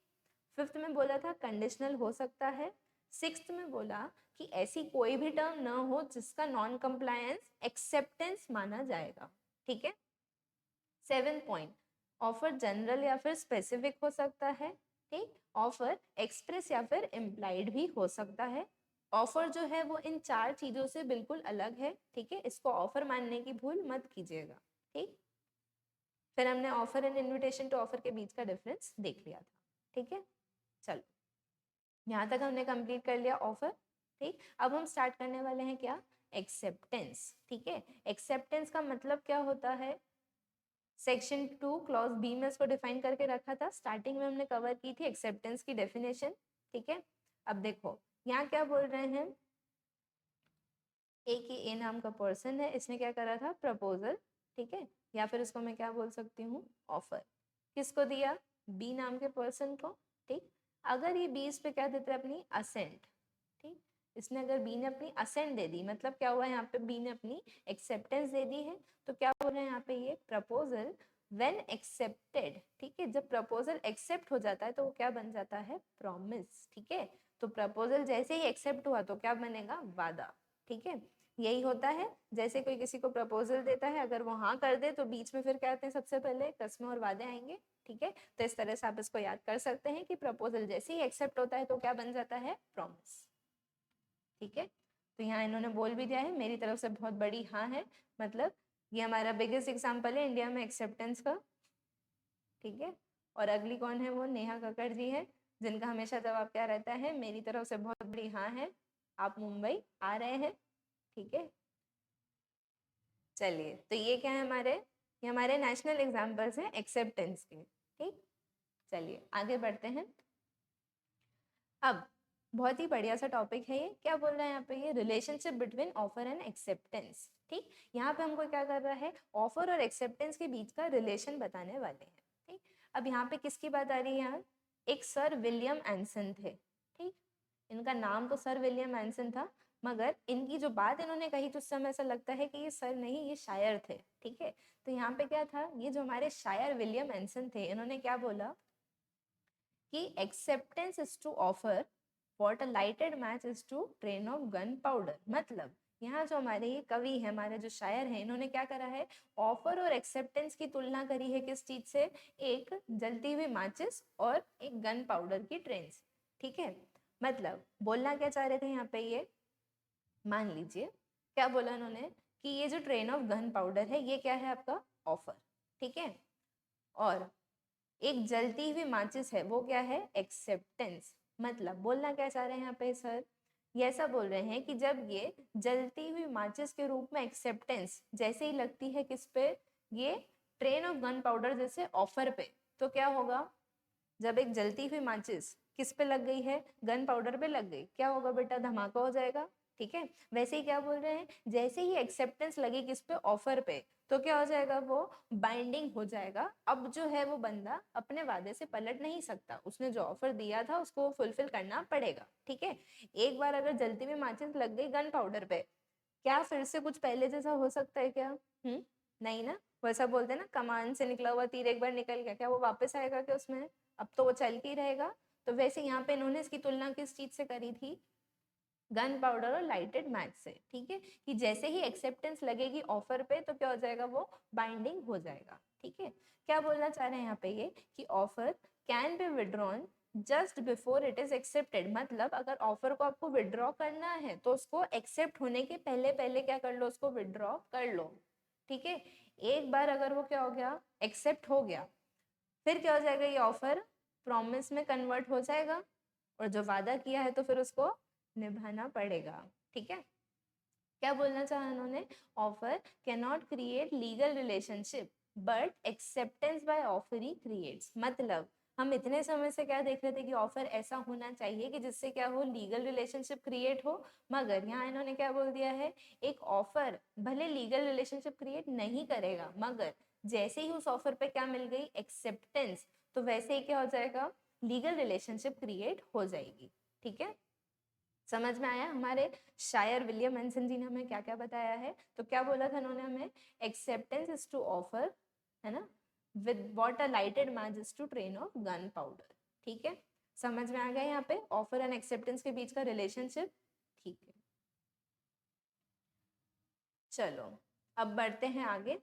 फिफ्थ में बोला था कंडीशनल हो सकता है। सिक्स्थ में बोला कि ऐसी कोई भी टर्म ना हो जिसका नॉन कंप्लायंस एक्सेप्टेंस माना जाएगा। ठीक है, सेवन पॉइंट, ऑफर जनरल या फिर स्पेसिफिक हो सकता है। ठीक, ऑफर एक्सप्रेस या फिर इम्प्लाइड भी हो सकता है। ऑफर जो है वो इन 4 चीजों से बिल्कुल अलग है। ठीक है, इसको ऑफर मानने की भूल मत कीजिएगा। ठीक, फिर हमने offer and invitation to offer के बीच का डिफरेंस देख लिया था। ठीक है, चलो यहाँ तक हमने कंप्लीट कर लिया ऑफर। ठीक, अब हम स्टार्ट करने वाले हैं क्या, एक्सेप्टेंस। ठीक है, एक्सेप्टेंस का मतलब क्या होता है, सेक्शन 2 क्लॉज बी में इसको डिफाइन करके रखा था, स्टार्टिंग में हमने कवर की थी एक्सेप्टेंस की डेफिनेशन। ठीक है, अब देखो यहाँ क्या बोल रहे हैं, ए नाम का पर्सन है, इसने क्या करा था, प्रपोजल। ठीक है, या फिर इसको मैं क्या बोल सकती हूँ, ऑफर। किसको दिया, बी नाम के पर्सन को। ठीक, अगर ये बी इस पे क्या देते हैं, अपनी असेंट। ठीक, इसने अगर बी ने अपनी असेंट दे दी, मतलब क्या हुआ यहाँ पे, बी ने अपनी एक्सेप्टेंस दे दी है, तो क्या बोल रहे हैं यहाँ पे, ये प्रपोजल व्हेन एक्सेप्टेड। ठीक है, जब प्रपोजल एक्सेप्ट हो जाता है तो वो क्या बन जाता है, प्रॉमिस। ठीक है, तो प्रपोजल जैसे ही एक्सेप्ट हुआ तो क्या बनेगा, वादा। ठीक है, यही होता है, जैसे कोई किसी को प्रपोजल देता है, अगर वो हाँ कर दे तो बीच में फिर क्या आते हैं, सबसे पहले कस्में और वादे आएंगे। ठीक है, तो इस तरह से आप इसको याद कर सकते हैं कि प्रपोजल जैसे ही एक्सेप्ट होता है तो क्या बन जाता है, प्रॉमिस। ठीक है, तो यहाँ इन्होंने बोल भी दिया है मेरी तरफ से बहुत बड़ी हाँ है, मतलब ये हमारा बिगेस्ट एग्जाम्पल है इंडिया में एक्सेप्टेंस का। ठीक है, और अगली कौन है, वो नेहा कक्कड़ जी है, जिनका हमेशा जवाब क्या रहता है, मेरी तरफ से बहुत बड़ी हाँ है, आप मुंबई आ रहे हैं। ठीक है, चलिए तो ये क्या है हमारे, ये हमारे नेशनल एग्जाम्पल्स हैं एक्सेप्टेंस के। ठीक, चलिए आगे बढ़ते हैं। अब बहुत ही बढ़िया सा टॉपिक है ये, क्या बोल रहा है यहाँ पे, ये relationship between offer and acceptance. ठीक, यहाँ पे हमको क्या कर रहा है, ऑफर और एक्सेप्टेंस के बीच का रिलेशन बताने वाले हैं। ठीक, अब यहाँ पे किसकी बात आ रही है, यहाँ एक सर विलियम एंसन थे। ठीक, इनका नाम तो सर विलियम एंसन था, मगर इनकी जो बात इन्होंने कही तो उस समय ऐसा लगता है कि ये सर नहीं, ये शायर थे। ठीक है, तो यहाँ पे क्या था, ये जो हमारे शायर विलियम एंसन थे, इन्होंने क्या बोला कि acceptance is to offer what a lighted match is to train of gun powder. मतलब यहाँ जो हमारे ये कवि है, हमारे जो शायर हैं, इन्होंने क्या करा है, ऑफर और एक्सेप्टेंस की तुलना करी है किस चीज से, एक जलती हुई माचिस और एक गन पाउडर की ट्रेन से। ठीक है, मतलब बोलना क्या चाह रहे थे यहाँ पे, ये मान लीजिए क्या बोला उन्होंने कि ये जो ट्रेन ऑफ गन पाउडर है ये क्या है, आपका ऑफर। ठीक है, और एक जलती हुई माचिस है वो क्या है, एक्सेप्टेंस। मतलब बोलना क्या चाह रहे हैं यहाँ पे सर, ये ऐसा बोल रहे हैं कि जब ये जलती हुई माचिस के रूप में एक्सेप्टेंस जैसे ही लगती है किस पे, ये ट्रेन ऑफ गन पाउडर जैसे ऑफर पे, तो क्या होगा, जब एक जलती हुई माचिस किस पे लग गई है, गन पाउडर पे लग गई, क्या होगा बेटा, धमाका हो जाएगा। ठीक है, वैसे ही क्या बोल रहे हैं, जैसे ही एक्सेप्टेंस लगी किस पे, ऑफर पे, तो क्या हो जाएगा, वो बाइंडिंग हो जाएगा। अब जो है वो बंदा अपने वादे से पलट नहीं सकता, उसने जो ऑफर दिया था उसको फुलफिल करना पड़ेगा। ठीक है, एक बार अगर जलती हुई माचिस लग गई गन पाउडर पे, क्या फिर से कुछ पहले जैसा हो सकता है क्या, नहीं ना। वैसा बोलते हैं ना, कमान से निकला हुआ तीर एक बार निकल गया, क्या वो वापस आएगा क्या उसमें, अब तो वो चल के ही रहेगा। तो वैसे यहाँ पे इन्होंने इसकी तुलना किस चीज से करी थी, गन पाउडर और लाइटेड मैच से। ठीक है, कि जैसे ही एक्सेप्टेंस लगेगी ऑफर पे तो क्या हो जाएगा, वो बाइंडिंग हो जाएगा। ठीक है, क्या बोलना चाह रहे हैं यहाँ पे ये कि offer can be withdrawn just before it is accepted. मतलब अगर ऑफर को आपको विड्रॉ करना है तो उसको एक्सेप्ट होने के पहले पहले क्या कर लो, उसको विड्रॉ कर लो। ठीक है, एक बार अगर वो क्या हो गया, एक्सेप्ट हो गया, फिर क्या हो जाएगा, ये ऑफर प्रॉमिस में कन्वर्ट हो जाएगा, और जो वादा किया है तो फिर उसको निभाना पड़ेगा। ठीक है, क्या बोलना चाहा उन्होंने, offer can not create legal relationship but acceptance bye offer he creates. मतलब हम इतने समय से क्या देख रहे थे कि ऑफर ऐसा होना चाहिए कि जिससे क्या हो, लीगल रिलेशनशिप क्रिएट हो, मगर यहाँ इन्होंने क्या बोल दिया है, एक ऑफर भले लीगल रिलेशनशिप क्रिएट नहीं करेगा, मगर जैसे ही उस ऑफर पे क्या मिल गई, एक्सेप्टेंस, तो वैसे ही क्या हो जाएगा, लीगल रिलेशनशिप क्रिएट हो जाएगी। ठीक है, समझ में आया। हमारे शायर विलियम एंसन जी ने हमें क्या क्या बताया है, तो क्या बोला था उन्होंने हमें, एक्सेप्टेंस इज टू ऑफर, है ना, with what a lighted match is to train of gun powder. ठीक है, समझ में आ गया यहाँ पे ऑफर एंड एक्सेप्टेंस के बीच का रिलेशनशिप। ठीक है, चलो अब बढ़ते हैं आगे।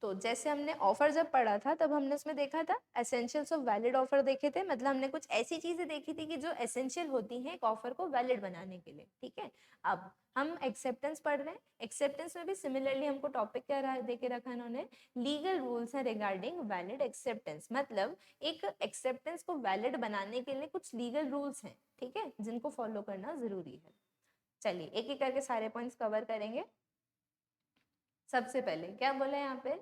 तो जैसे हमने ऑफर जब पढ़ा था तब हमने उसमें देखा था एसेंशियल्स ऑफ वैलिड ऑफर देखे थे, मतलब हमने कुछ ऐसी चीजें देखी थी कि जो एसेंशियल होती हैं एक ऑफर को वैलिड बनाने के लिए। ठीक है, अब हम एक्सेप्टेंस पढ़ रहे हैं। एक्सेप्टेंस में भी सिमिलरली हमको टॉपिक क्या दे के रखा इन्होंने, लीगल रूल्स है रिगार्डिंग वैलिड एक्सेप्टेंस। मतलब एक एक्सेप्टेंस को वैलिड बनाने के लिए कुछ लीगल रूल्स हैं, ठीक है, जिनको फॉलो करना जरूरी है। चलिए एक एक करके सारे पॉइंट्स कवर करेंगे। सबसे पहले क्या बोले यहाँ पे,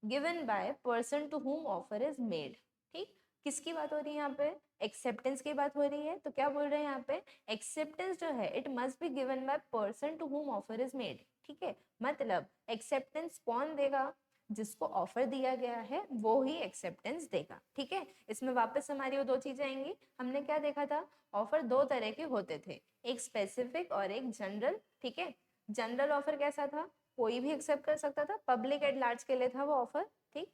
given by person to whom offer is made. ठीक, किसकी बात हो रही है यहाँ पे, एक्सेप्टेंस की बात हो रही है। तो क्या बोल रहे हैं यहाँ पे, एक्सेप्टेंस जो है it must be given by person to whom offer is made. ठीक है, मतलब एक्सेप्टेंस कौन देगा, जिसको ऑफर दिया गया है वो ही एक्सेप्टेंस देगा। ठीक है, इसमें वापस हमारी वो दो चीजें आएंगी। हमने क्या देखा था, ऑफर दो तरह के होते थे, एक स्पेसिफिक और एक जनरल। ठीक है, जनरल ऑफर कैसा था, कोई भी एक्सेप्ट कर सकता था, पब्लिक एट लार्ज के लिए था वो ऑफर। ठीक,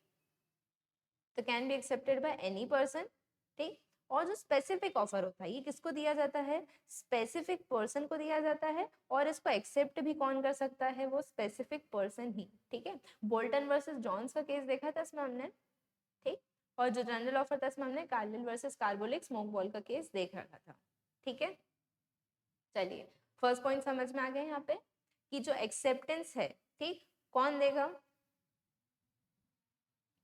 तो can be accepted by any person. ठीक, और जो स्पेसिफिक ऑफर होता है ये किसको दिया जाता है, स्पेसिफिक पर्सन को दिया जाता है, और इसको एक्सेप्ट भी कौन कर सकता है, वो स्पेसिफिक पर्सन ही। ठीक है, बोल्टन वर्सेस जॉन्स का केस देखा था इसमें हमने। ठीक, और जो जनरल ऑफर था इसमें हमने Carlill versus carbolic smoke ball का केस देख रखा था। ठीक है, चलिए फर्स्ट पॉइंट समझ में आ गया यहाँ पे कि जो एक्सेप्टेंस है, ठीक, कौन देगा,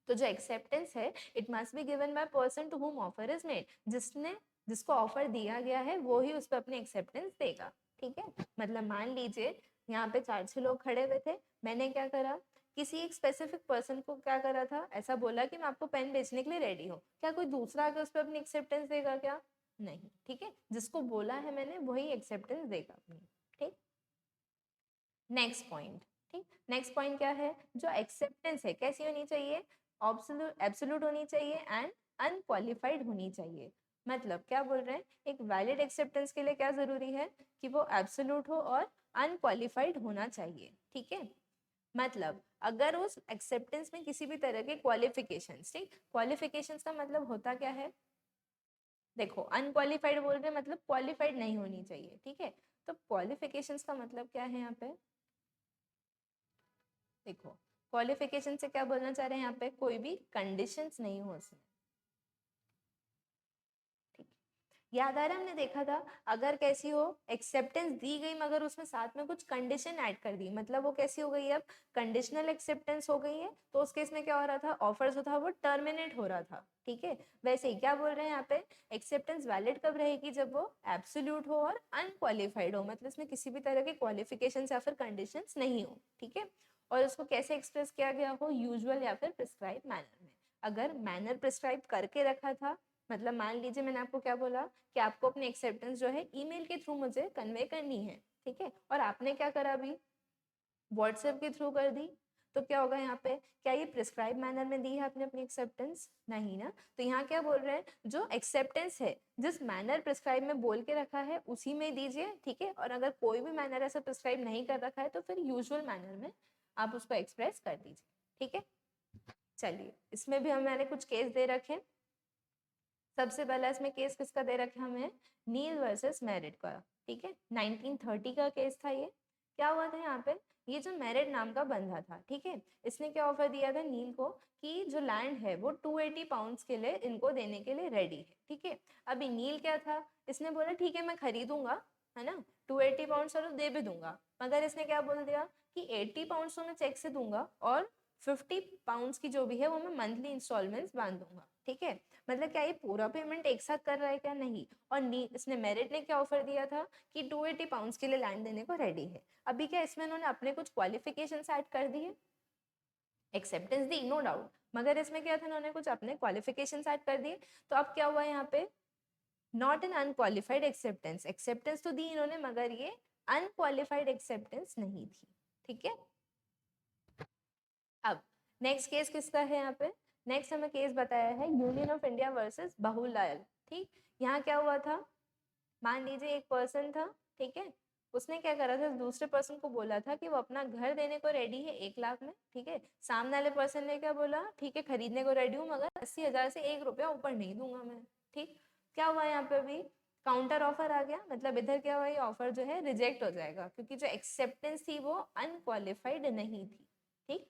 तो जो एक्सेप्टेंस है it must be given by person to whom offer is made, जिसको ऑफर दिया गया है वो ही उस पर अपनी एक्सेप्टेंस देगा। ठीक है, मतलब मान लीजिए यहाँ पे 4-6 लोग खड़े हुए थे, मैंने क्या करा, किसी एक स्पेसिफिक पर्सन को क्या करा था, ऐसा बोला कि मैं आपको पेन बेचने के लिए रेडी हूँ, क्या कोई दूसरा आके उस पर अपनी एक्सेप्टेंस देगा क्या, नहीं। ठीक है, जिसको बोला है मैंने वही एक्सेप्टेंस देगा अपनी। ठीक, नेक्स्ट पॉइंट। ठीक, नेक्स्ट पॉइंट क्या है, जो एक्सेप्टेंस है कैसी होनी चाहिए, एब्सोल्यूट होनी चाहिए एंड अनक्वालिफाइड होनी चाहिए। मतलब क्या बोल रहे हैं, एक वैलिड एक्सेप्टेंस के लिए क्या जरूरी है कि वो एब्सोल्यूट हो और अनक्वालिफाइड होना चाहिए। ठीक है, मतलब अगर उस एक्सेप्टेंस में किसी भी तरह के क्वालिफिकेशंस, ठीक, क्वालिफिकेशंस का मतलब होता क्या है, देखो अनक्वालिफाइड बोल रहे हैं मतलब क्वालिफाइड नहीं होनी चाहिए। ठीक है, तो क्वालिफिकेशंस का मतलब क्या है यहाँ पे, देखो क्वालिफिकेशन से क्या बोलना चाह रहे हैं यहाँ पे, कोई भी कंडीशंस नहीं हो उसमें। ठीक, याद आ रहा है हमने देखा था, अगर कैसी हो, एक्सेप्टेंस दी गई मगर उसमें साथ में कुछ कंडीशन ऐड कर दी, मतलब वो कैसी हो गई, अब कंडीशनल एक्सेप्टेंस हो गई है। तो उस केस में क्या हो रहा था, ऑफर जो था वो टर्मिनेट हो रहा था। ठीक है, वैसे ही क्या बोल रहे हैं यहाँ पे, एक्सेप्टेंस वैलिड कब रहेगी, जब वो एब्सोल्यूट हो और अनक्वालिफाइड हो, मतलब इसमें किसी भी तरह के क्वालिफिकेशन या फिर कंडीशन नहीं हो। ठीक है, और उसको कैसे एक्सप्रेस किया गया हो, यूजुअल या फिर प्रिस्क्राइब मैनर में। अगर मैनर प्रिस्क्राइब करके रखा था, मतलब मान लीजिए मैंने आपको क्या बोला कि आपको अपनी एक्सेप्टेंस जो है ईमेल के थ्रू मुझे कन्वे करनी है। ठीक है, और आपने क्या करा अभी, व्हाट्सएप के थ्रू कर दी, तो क्या होगा यहाँ पे, क्या ये प्रिस्क्राइब मैनर में दी है आपने अपनी एक्सेप्टेंस, नहीं ना। तो यहाँ क्या बोल रहे हैं, जो एक्सेप्टेंस है जिस मैनर प्रिस्क्राइब में बोल के रखा है उसी में दीजिए। ठीक है, और अगर कोई भी मैनर ऐसा प्रिस्क्राइब नहीं कर रखा है तो फिर यूजुअल मैनर में आप उसको एक्सप्रेस कर दीजिए। ठीक है, चलिए इसमें भी हमारे कुछ केस दे रखे। सबसे पहला इसमें केस किसका दे रखा हमें, नील वर्सेस मेरिट का। ठीक है, 1930 का केस था ये। क्या हुआ था यहाँ पे, ये जो मेरिट नाम का बंदा था, ठीक है, इसने क्या ऑफर दिया था नील को कि जो लैंड है वो 280 पाउंड्स के लिए इनको देने के लिए रेडी है। ठीक है, अभी नील क्या था, इसने बोला ठीक है मैं खरीदूंगा, है ना, 280 पाउंड्स और दे भी दूंगा, मगर इसने क्या बोल दिया कि 80 पाउंड्स तो मैं चेक से दूंगा और 50 पाउंड्स की जो भी है वो मैं मंथली इंस्टॉलमेंट्स बांध दूंगा, ठीक है। मतलब क्या ये पूरा पेमेंट एक साथ कर रहा है क्या? नहीं। और इसने मेरिट ने क्या ऑफर दिया था कि 280 पाउंड्स के लिए लैंड देने को रेडी है। अभी क्या इसमें इन्होंने अपने कुछ क्वालिफिकेशन ऐड कर दिए, एक्सेप्टेंस दी नो डाउट, मगर इसमें क्या था इन्होंने कुछ अपने क्वालिफिकेशन ऐड कर दिए। तो अब क्या हुआ यहाँ पे, not an unqualified acceptance, acceptance तो दी इन्होंने मगर ये अनक्वालिफाइड एक्सेप्टेंस नहीं थी, ठीक है। अब नेक्स्ट केस किसका है यहाँ पे, नेक्स्ट हमें केस बताया है यूनियन ऑफ इंडिया वर्सेस बाहुलाल, ठीक। यहाँ क्या हुआ था, मान लीजिए एक पर्सन था, ठीक है, उसने क्या करा था, दूसरे पर्सन को बोला था कि वो अपना घर देने को रेडी है 1 लाख में, ठीक है। सामने वाले पर्सन ने क्या बोला, ठीक है खरीदने को रेडी हूँ मगर 80,000 से 1 रुपया ऊपर नहीं दूंगा मैं, ठीक। क्या हुआ यहाँ पे भी, काउंटर ऑफर आ गया, मतलब इधर क्या हुआ, ये ऑफर जो है रिजेक्ट हो जाएगा क्योंकि जो एक्सेप्टेंस थी वो अनक्वालिफाइड नहीं थी, ठीक।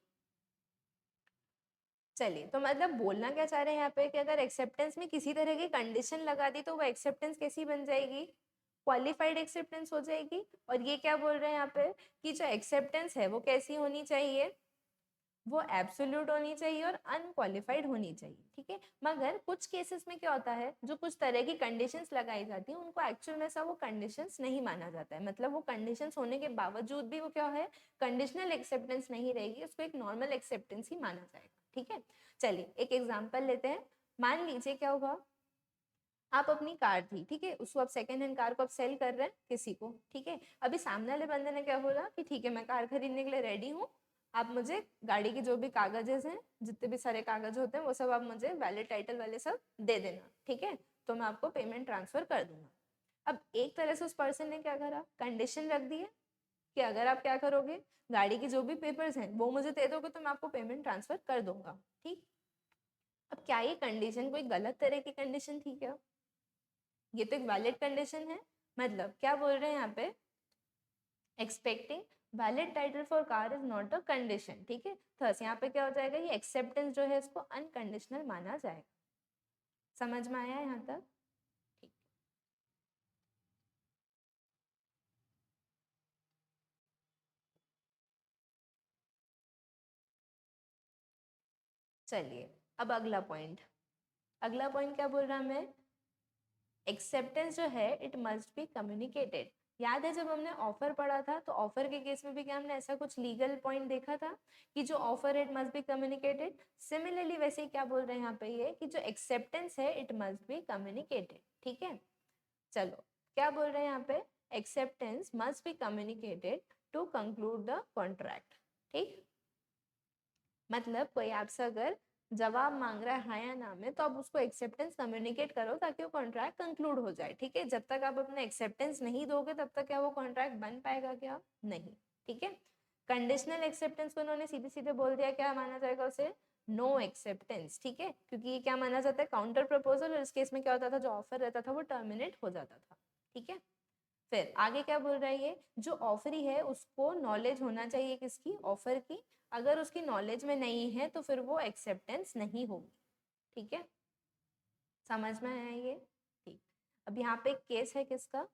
चलिए, तो मतलब बोलना क्या चाह रहे हैं यहाँ पे कि अगर एक्सेप्टेंस में किसी तरह की कंडीशन लगा दी तो वो एक्सेप्टेंस कैसी बन जाएगी, क्वालिफाइड एक्सेप्टेंस हो जाएगी। और ये क्या बोल रहे हैं यहाँ पे कि जो एक्सेप्टेंस है वो कैसी होनी चाहिए, वो एब्सोल्यूट होनी चाहिए और अनक्वालिफाइड होनी चाहिए, ठीक है। मगर कुछ केसेस में क्या होता है, जो कुछ तरह की कंडीशंस लगाई जाती हैं उनको एक्चुअल में ऐसा वो कंडीशंस नहीं माना जाता है, मतलब वो कंडीशंस होने के बावजूद भी वो क्या है, कंडीशनल एक्सेप्टेंस नहीं रहेगी, उसको एक नॉर्मल एक्सेप्टेंस ही माना जाएगा, ठीक है। चलिए एक एग्जाम्पल लेते हैं, मान लीजिए क्या होगा, आप अपनी कार थी, ठीक है, उसको आप सेकेंड हैंड कार को आप सेल कर रहे हैं किसी को, ठीक है। अभी सामने वाले बंदे ने क्या बोला कि ठीक है मैं कार खरीदने के लिए रेडी हूँ, आप मुझे गाड़ी के जो भी कागजेस हैं, जितने भी सारे कागज होते हैं वो सब आप मुझे वैलिड टाइटल वाले सब दे देना, ठीक है, तो मैं आपको पेमेंट ट्रांसफर कर दूंगा। अब एक तरह से उस पर्सन ने क्या करा, कंडीशन रख दी है कि अगर आप क्या करोगे, गाड़ी के जो भी पेपर्स हैं वो मुझे दे दोगे तो मैं आपको पेमेंट ट्रांसफर कर दूंगा, ठीक। अब क्या ये कंडीशन कोई गलत तरह की कंडीशन थी क्या, ये तो एक वैलिड कंडीशन है। मतलब क्या बोल रहे हैं यहाँ पे, expecting valid title for car is not a condition, ठीक है। थर्स यहाँ पे क्या हो जाएगा, ये एक्सेप्टेंस जो है इसको अनकंडीशनल माना जाएगा। समझ में आया यहाँ तक, ठीक। चलिए अब अगला पॉइंट, अगला पॉइंट क्या बोल रहा है हमें, एक्सेप्टेंस जो है इट मस्ट बी कम्युनिकेटेड। याद है जब हमने ऑफर पढ़ा था तो ऑफर के केस में भी क्या हमने ऐसा कुछ लीगल पॉइंट देखा था कि जो ऑफर है it must be communicated. Similarly वैसे ही क्या बोल रहे हैं यहाँ पे ये कि जो एक्सेप्टेंस है इट मस्ट बी कम्युनिकेटेड, ठीक है। चलो क्या बोल रहे हैं यहाँ पे, acceptance must be communicated to conclude the contract, ठीक। मतलब कोई आपसे अगर जवाब मांग रहा है हाँ या ना में, तो आप उसको एक्सेप्टेंस कम्युनिकेट करो ताकि वो कॉन्ट्रैक्ट कंक्लूड हो जाए, ठीक है। जब तक आप अपना एक्सेप्टेंस नहीं दोगे तब तक क्या वो कॉन्ट्रैक्ट बन पाएगा क्या, नहीं, ठीक है। कंडीशनल एक्सेप्टेंस को उन्होंने सीधे सीधे बोल दिया, क्या माना जाएगा उसे, नो एक्सेप्टेंस, ठीक है, क्योंकि ये क्या माना जाता है, काउंटर प्रपोजल, और इस केस में क्या होता था, जो ऑफर रहता था वो टर्मिनेट हो जाता था, ठीक है। फिर आगे क्या बोल रहा है ये, जो ऑफरी है उसको नॉलेज होना चाहिए किसकी, ऑफर की। अगर उसकी नॉलेज में नहीं है तो फिर वो एक्सेप्टेंस नहीं होगी, ठीक है। समझ में आया ये, ठीक। अब यहाँ पे एक केस है किसका,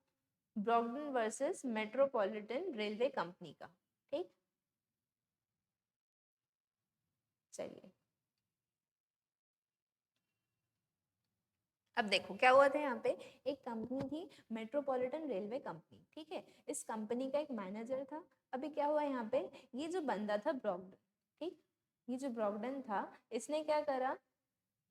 ब्रॉगडन वर्सेस मेट्रोपॉलिटन रेलवे कंपनी का, ठीक। चलिए अब देखो क्या हुआ था यहाँ पे, एक कंपनी थी मेट्रोपॉलिटन रेलवे कंपनी, ठीक है। इस कंपनी का एक मैनेजर था। अभी क्या हुआ यहाँ पे, ये जो बंदा था ब्रॉगडन, ठीक, ये जो ब्रॉगडन था इसने क्या करा,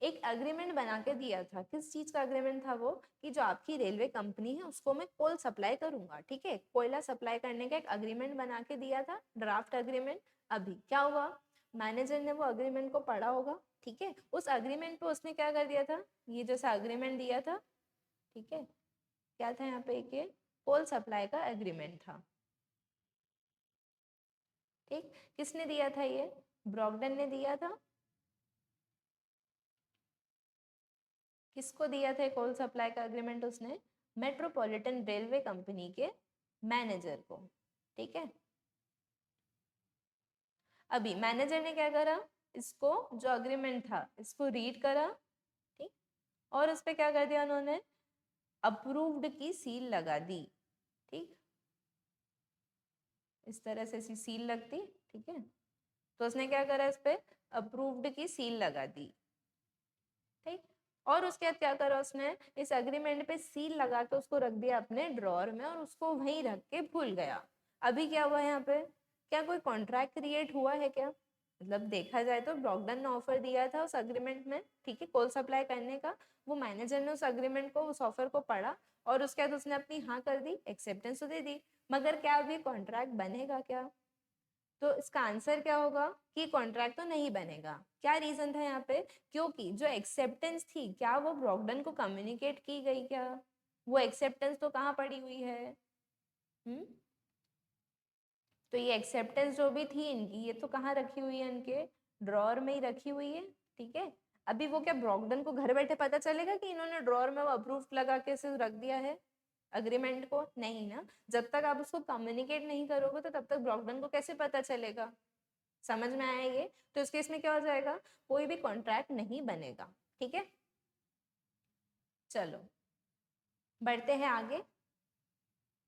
एक अग्रीमेंट बना के दिया था। किस चीज का अग्रीमेंट था वो, कि जो आपकी रेलवे कंपनी है उसको मैं कोल सप्लाई करूंगा, ठीक है, कोयला सप्लाई करने का एक अग्रीमेंट बना के दिया था, ड्राफ्ट अग्रीमेंट। अभी क्या हुआ, मैनेजर ने वो अग्रीमेंट को पढ़ा होगा, ठीक है, उस अग्रीमेंट पे उसने क्या कर दिया था, ये जैसा अग्रीमेंट दिया था, ठीक है, क्या था यहाँ पे, एक कोल सप्लाई का एग्रीमेंट था, ठीक। किसने दिया था ये, ब्रॉगडन ने दिया था। किसको दिया था कोल सप्लाई का एग्रीमेंट उसने, मेट्रोपॉलिटन रेलवे कंपनी के मैनेजर को, ठीक है। अभी मैनेजर ने क्या करा, इसको जो अग्रीमेंट था इसको रीड करा, ठीक, और उस पर क्या कर दिया उन्होंने, अप्रूव्ड की सील लगा दी, ठीक, इस तरह से सील लगती, ठीक है। तो उसने क्या करा, इस पे अप्रूव्ड की सील लगा दी, ठीक। और उसके बाद क्या करा उसने, इस एग्रीमेंट पे सील लगा के उसको रख दिया अपने ड्रॉर में और उसको वहीं रख के भूल गया। अभी क्या हुआ यहाँ पे, क्या कोई कॉन्ट्रैक्ट क्रिएट हुआ है क्या? मतलब देखा जाए तो ब्रॉगडन ने ऑफर दिया था उस अग्रीमेंट में, ठीक है, कोल सप्लाई करने का। वो मैनेजर ने उस अग्रीमेंट को, उस ऑफर को पढ़ा और उसके बाद उसने अपनी हाँ कर दी, एक्सेप्टेंस तो दे दी, मगर क्या अभी कॉन्ट्रैक्ट बनेगा क्या? तो इसका आंसर क्या होगा कि कॉन्ट्रैक्ट तो नहीं बनेगा। क्या रीजन था यहाँ पे? क्योंकि जो एक्सेप्टेंस थी, क्या वो ब्रॉगडन को कम्युनिकेट की गई क्या? वो एक्सेप्टेंस तो कहाँ पड़ी हुई है? तो ये एक्सेप्टेंस जो भी थी इनकी, ये तो कहाँ रखी हुई है, इनके ड्रॉर में ही रखी हुई है, ठीक है। अभी वो क्या ब्रॉगडन को घर बैठे पता चलेगा कि इन्होंने ड्रॉर में वो अप्रूव लगा के इसे रख दिया है अग्रीमेंट को? नहीं ना। जब तक आप उसको कम्युनिकेट नहीं करोगे तो तब तक ब्रॉगडन को कैसे पता चलेगा? समझ में आया ये? तो इस केस में क्या हो जाएगा, कोई भी कॉन्ट्रैक्ट नहीं बनेगा, ठीक है। चलो बढ़ते हैं आगे।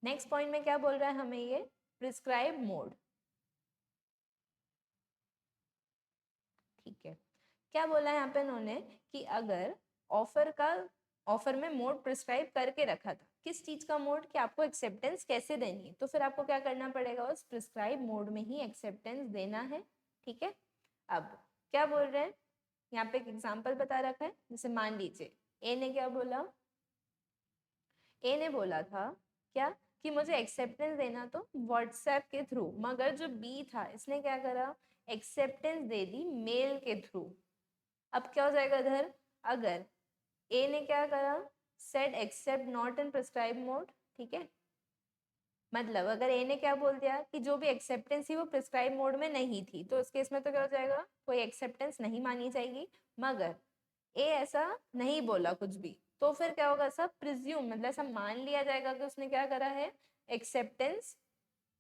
नेक्स्ट पॉइंट में क्या बोल रहा है हमें ये, प्रिस्क्राइब मोड, ठीक है। क्या बोला है यहाँ पे इन्होंने कि अगर ऑफर में मोड प्रिस्क्राइब करके रखा था, किस चीज का मोड, कि आपको एक्सेप्टेंस कैसे देनी है, तो फिर आपको क्या करना पड़ेगा, उस प्रिस्क्राइब मोड में ही एक्सेप्टेंस देना है, ठीक है। अब क्या बोल रहे हैं यहाँ पे, एक एग्जाम्पल बता रखा है, जैसे मान लीजिए ए ने क्या बोला, ए ने बोला था क्या कि मुझे एक्सेप्टेंस देना तो व्हाट्सएप के थ्रू, मगर जो बी था इसने क्या करा, एक्सेप्टेंस दे दी मेल के थ्रू। अब क्या हो जाएगा इधर, अगर ए ने क्या करा, said accept not in prescribe mode, ठीक है। मतलब अगर ए ने क्या बोल दिया कि जो भी एक्सेप्टेंस थी वो प्रिस्क्राइब मोड में नहीं थी, तो इस केस में तो क्या हो जाएगा, कोई एक्सेप्टेंस नहीं मानी जाएगी। मगर ए ऐसा नहीं बोला कुछ भी, तो फिर क्या होगा, सब प्रिज्यूम, मतलब ऐसा मान लिया जाएगा कि उसने क्या करा है, एक्सेप्टेंस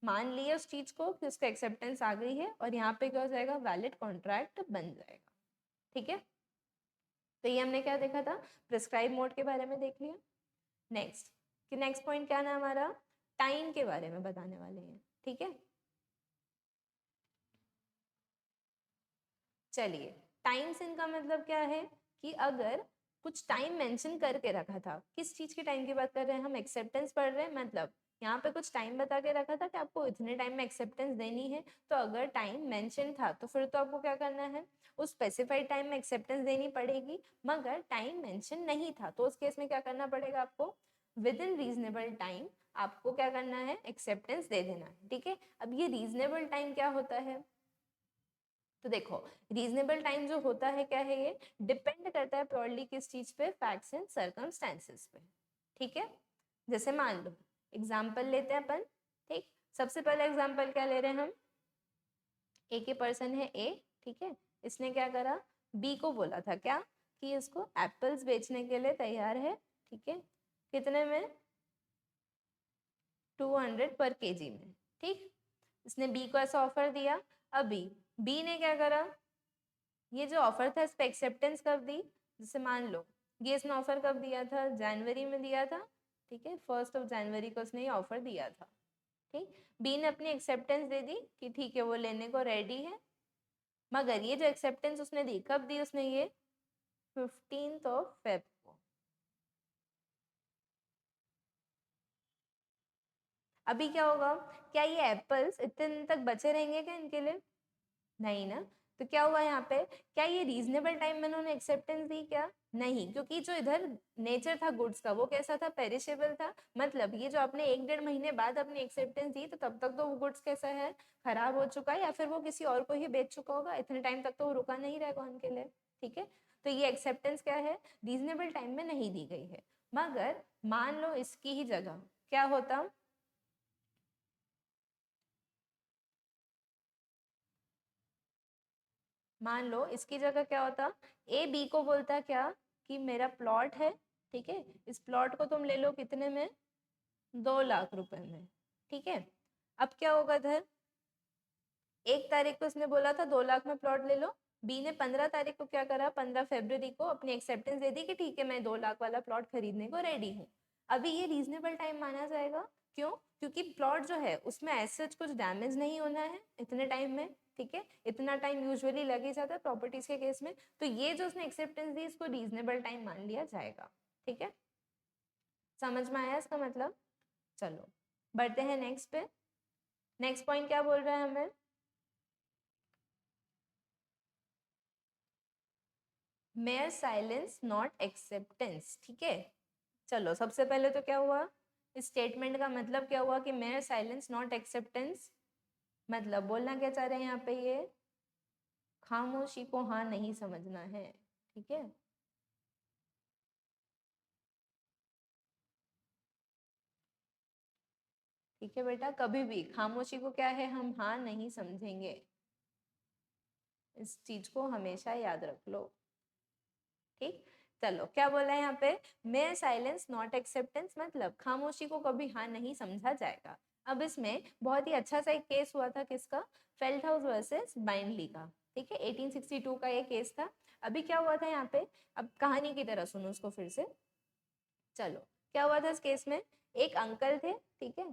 मान लिया उस चीज को कि उसका एक्सेप्टेंस आ गई है, और यहाँ पे क्या हो जाएगा, वैलिड कॉन्ट्रैक्ट बन जाएगा, ठीक है। तो ये हमने क्या देखा था, प्रिस्क्राइब मोड के बारे में देख लिया। नेक्स्ट कि नेक्स्ट पॉइंट क्या ना हमारा, टाइम के बारे में बताने वाले हैं, ठीक है। चलिए, टाइम सिन का मतलब क्या है कि अगर कुछ टाइम मेंशन करके रखा था, किस चीज के टाइम की बात कर रहे हैं हम, एक्सेप्टेंस पढ़ रहे हैं, मतलब यहाँ पे कुछ टाइम बता के रखा था कि आपको इतने टाइम में एक्सेप्टेंस देनी है, तो अगर टाइम मेंशन था तो फिर तो आपको क्या करना है, उस स्पेसिफाइड टाइम में एक्सेप्टेंस देनी पड़ेगी। मगर टाइम मेंशन नहीं था तो उस केस में क्या करना पड़ेगा, आपको विद इन रीजनेबल टाइम आपको क्या करना है, एक्सेप्टेंस दे देना है, ठीक है। अब ये रीजनेबल टाइम क्या होता है, तो देखो रीजनेबल टाइम जो होता है क्या है, ये डिपेंड करता है प्योरली किस चीज पे, फैक्ट्स एंड सर्कमस्टेंसेस पे, ठीक है। जैसे मान लो एग्जांपल लेते हैं अपन, ठीक। सबसे पहले एग्जांपल क्या ले रहे हैं हम, ए के पर्सन है ए, ठीक है। इसने क्या करा, बी को बोला था क्या कि इसको एप्पल्स बेचने के लिए तैयार है, ठीक है, कितने में, 200 पर केजी में, ठीक। इसने बी को ऐसा ऑफर दिया। अभी बी ने क्या करा, ये जो ऑफर था इस पे एक्सेप्टेंस कब दी, जैसे मान लो ये इसने ऑफर कब दिया था, जनवरी में दिया था, ठीक है, 1 जनवरी को उसने ये ऑफर दिया था, ठीक। बी ने अपनी एक्सेप्टेंस दे दी कि ठीक है वो लेने को रेडी है। मगर ये जो एक्सेप्टेंस उसने दी कब दी, उसने ये 15 को। अभी क्या होगा, क्या ये एप्पल्स इतने दिन तक बचे रहेंगे क्या इनके लिए? नहीं ना। तो क्या हुआ यहाँ पे, क्या ये रीजनेबल टाइम में उन्होंने एक्सेप्टेंस दी क्या? नहीं, क्योंकि जो इधर नेचर था गुड्स का वो कैसा था, पेरिशेबल था। मतलब ये जो आपने 1-1.5 महीने बाद अपनी एक्सेप्टेंस दी, तो तब तक तो वो गुड्स कैसा है, खराब हो चुका है, या फिर वो किसी और को ही बेच चुका होगा, इतने टाइम तक तो वो रुका नहीं रहेगा उनके लिए, ठीक है। तो ये एक्सेप्टेंस क्या है, रीजनेबल टाइम में नहीं दी गई है। मगर मान लो इसकी ही जगह क्या होता, मान लो इसकी जगह क्या होता, ए बी को बोलता क्या कि मेरा प्लॉट है, ठीक है, इस प्लॉट को तुम ले लो कितने में, 2 लाख रुपए में, ठीक है। अब क्या होगा इधर, 1 तारीख को इसने बोला था 2 लाख में प्लॉट ले लो, बी ने 15 तारीख को क्या करा, 15 फरवरी को अपनी एक्सेप्टेंस दे दी कि ठीक है मैं 2 लाख वाला प्लॉट खरीदने को रेडी हूँ। अभी ये रीजनेबल टाइम माना जाएगा, क्यों? क्योंकि प्लॉट जो है उसमें ऐसे कुछ डैमेज नहीं होना है इतने टाइम में, ठीक है, इतना टाइम यूजुअली लग ही जाता है प्रॉपर्टीज के केस में, तो ये जो उसने एक्सेप्टेंस दी इसको रीजनेबल टाइम मान लिया जाएगा। ठीक है, समझ में आया इसका मतलब? चलो बढ़ते हैं नेक्स्ट पे। नेक्स्ट पॉइंट क्या बोल रहा है हमें? Mayor silence not acceptance. ठीक है, चलो सबसे पहले तो क्या हुआ, इस स्टेटमेंट का मतलब क्या हुआ कि मेयर साइलेंस नॉट एक्सेप्टेंस, मतलब बोलना क्या चाह रहे हैं यहाँ पे, ये खामोशी को हाँ नहीं समझना है। ठीक है, ठीक है बेटा, कभी भी खामोशी को क्या है, हम हाँ नहीं समझेंगे, इस चीज को हमेशा याद रख लो। ठीक, चलो क्या बोला है यहाँ पे, मेयर साइलेंस नॉट एक्सेप्टेंस, मतलब खामोशी को कभी हाँ नहीं समझा जाएगा। अब इसमें बहुत ही अच्छा सा एक केस हुआ था, किसका, फेल्टहाउस वर्सेस बाइंडली का। ठीक है, 1862 का ये केस था। अभी क्या हुआ था यहाँ पे, अब कहानी की तरह सुनो उसको फिर से। चलो क्या हुआ था इस केस में, एक अंकल थे, ठीक है,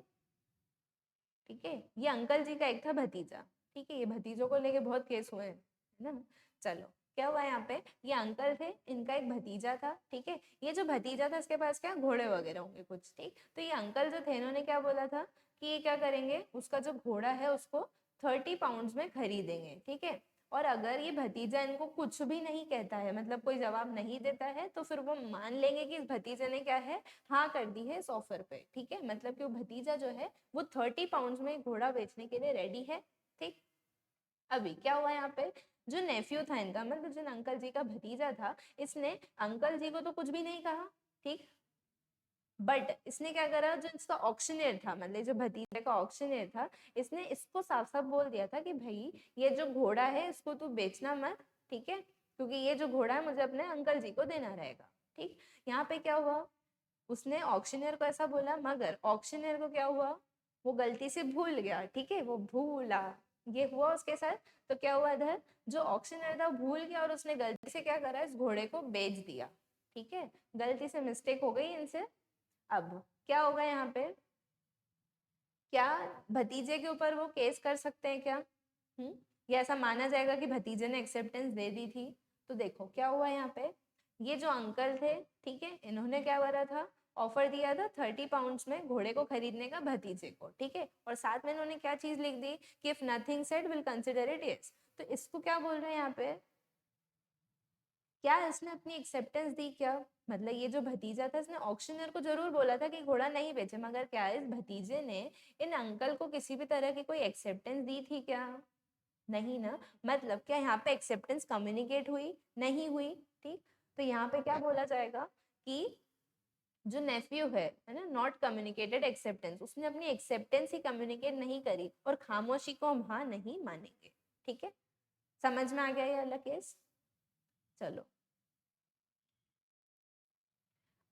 ठीक है, ये अंकल जी का एक था भतीजा। ठीक है, ये भतीजों को लेके बहुत केस हुए हैं, है ना। चलो क्या हुआ यहाँ पे, ये अंकल थे, इनका एक भतीजा था। ठीक है, ये जो भतीजा था इसके पास क्या घोड़े वगैरह होंगे कुछ। ठीक, तो ये अंकल जो थे इन्होंने क्या बोला था कि ये क्या करेंगे, उसका जो घोड़ा है उसको 30 पाउंड में खरीदेंगे। ठीक है, और अगर ये भतीजा इनको कुछ भी नहीं कहता है, मतलब कोई जवाब नहीं देता है, तो फिर वो मान लेंगे कि इस भतीजे ने क्या है, हाँ कर दी है इस ऑफर पे। ठीक है, मतलब कि वो भतीजा जो है वो 30 पाउंड में घोड़ा बेचने के लिए रेडी है। ठीक, अभी क्या हुआ यहाँ पे, जो नेफ्यू था इनका, मतलब जो अंकल जी का भतीजा था, इसने अंकल जी को तो कुछ भी नहीं कहा। ठीक, बट इसने क्या करा, जो इसका ऑक्शनियर था, मतलब जो भतीजे का ऑक्शनियर था, इसने इसको साफ साफ बोल दिया था कि भाई ये जो घोड़ा है इसको तू बेचना मत। ठीक है, क्योंकि ये जो घोड़ा है मुझे अपने अंकल जी को देना रहेगा। ठीक, यहाँ पे क्या हुआ, उसने ऑक्शनियर को ऐसा बोला, मगर ऑक्शनियर को क्या हुआ, वो गलती से भूल गया। ठीक है, वो भूला, ये हुआ उसके साथ। तो क्या हुआ इधर, जो ऑक्शनियर था भूल गया और उसने गलती से क्या करा, इस घोड़े को बेच दिया। ठीक है, गलती से मिस्टेक हो गई इनसे। अब क्या होगा यहाँ पे, क्या भतीजे के ऊपर वो केस कर सकते हैं क्या? या ऐसा माना जाएगा कि भतीजे ने एक्सेप्टेंस दे दी थी? तो देखो क्या हुआ यहाँ पे, ये जो अंकल थे, ठीक है, इन्होंने क्या करा था, ऑफर दिया था 30 पाउंड में घोड़े को खरीदने का भतीजे को। ठीक है, और साथ में इन्होंने क्या चीज लिख दी कि if nothing said will consider it yes. तो इसको क्या बोल रहे हैं यहाँ पे, क्या इसने अपनी एक्सेप्टेंस दी क्या? मतलब ये जो भतीजा था इसने ऑक्शनर को जरूर बोला था कि घोड़ा नहीं बेचे, मगर क्या इस भतीजे ने इन अंकल को किसी भी तरह की कोई एक्सेप्टेंस दी थी क्या? नहीं ना, मतलब क्या यहाँ पे एक्सेप्टेंस कम्युनिकेट हुई? नहीं हुई। ठीक, तो यहाँ पे क्या बोला जाएगा कि जो नेफ्यू है ना, नॉट कम्युनिकेटेड एक्सेप्टेंस, उसने अपनी एक्सेप्टेंस ही कम्युनिकेट नहीं करी और खामोशी को हम हाँ नहीं मानेंगे। ठीक है, समझ में आ गया ये अलग केस? चलो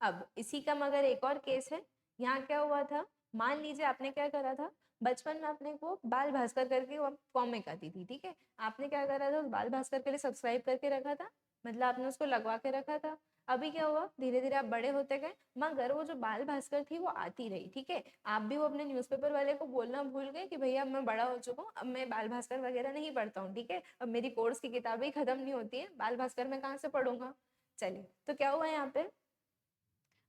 अब इसी का मगर एक और केस है। यहाँ क्या हुआ था, मान लीजिए आपने क्या करा था, बचपन में अपने को बाल भास्कर करके कॉमिक आती थी। ठीक है, आपने क्या करा था, उस बाल भास्कर के लिए सब्सक्राइब करके रखा था, मतलब आपने उसको लगवा के रखा था। अभी क्या हुआ, धीरे धीरे आप बड़े होते गए, मगर वो जो बाल भास्कर थी वो आती रही। ठीक है, आप भी वो अपने न्यूज़पेपर वाले को बोलना भूल गए कि भैया अब मैं बड़ा हो चुका हूँ, अब मैं बाल भास्कर वगैरह नहीं पढ़ता हूँ। ठीक है, अब मेरी कोर्स की किताबें ही खत्म नहीं होती है, बाल भास्कर में कहाँ से पढ़ूंगा। चलिए, तो क्या हुआ यहाँ पे,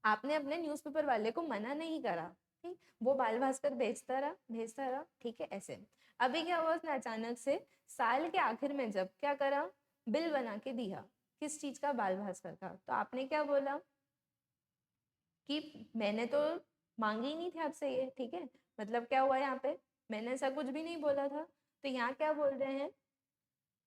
आपने अपने न्यूज़पेपर वाले को मना नहीं करा। ठीक, वो बाल भास्कर भेजता रहा। ठीक है, ऐसे अभी क्या हुआ, उसने अचानक से साल के आखिर में जब क्या करा, बिल बना के दिया, किस चीज का, बाल भास्कर का। तो आपने क्या बोला कि मैंने तो मांगी नहीं थी आपसे ये। ठीक है, मतलब क्या हुआ यहाँ पे, मैंने ऐसा कुछ भी नहीं बोला था। तो यहाँ क्या बोल रहे हैं,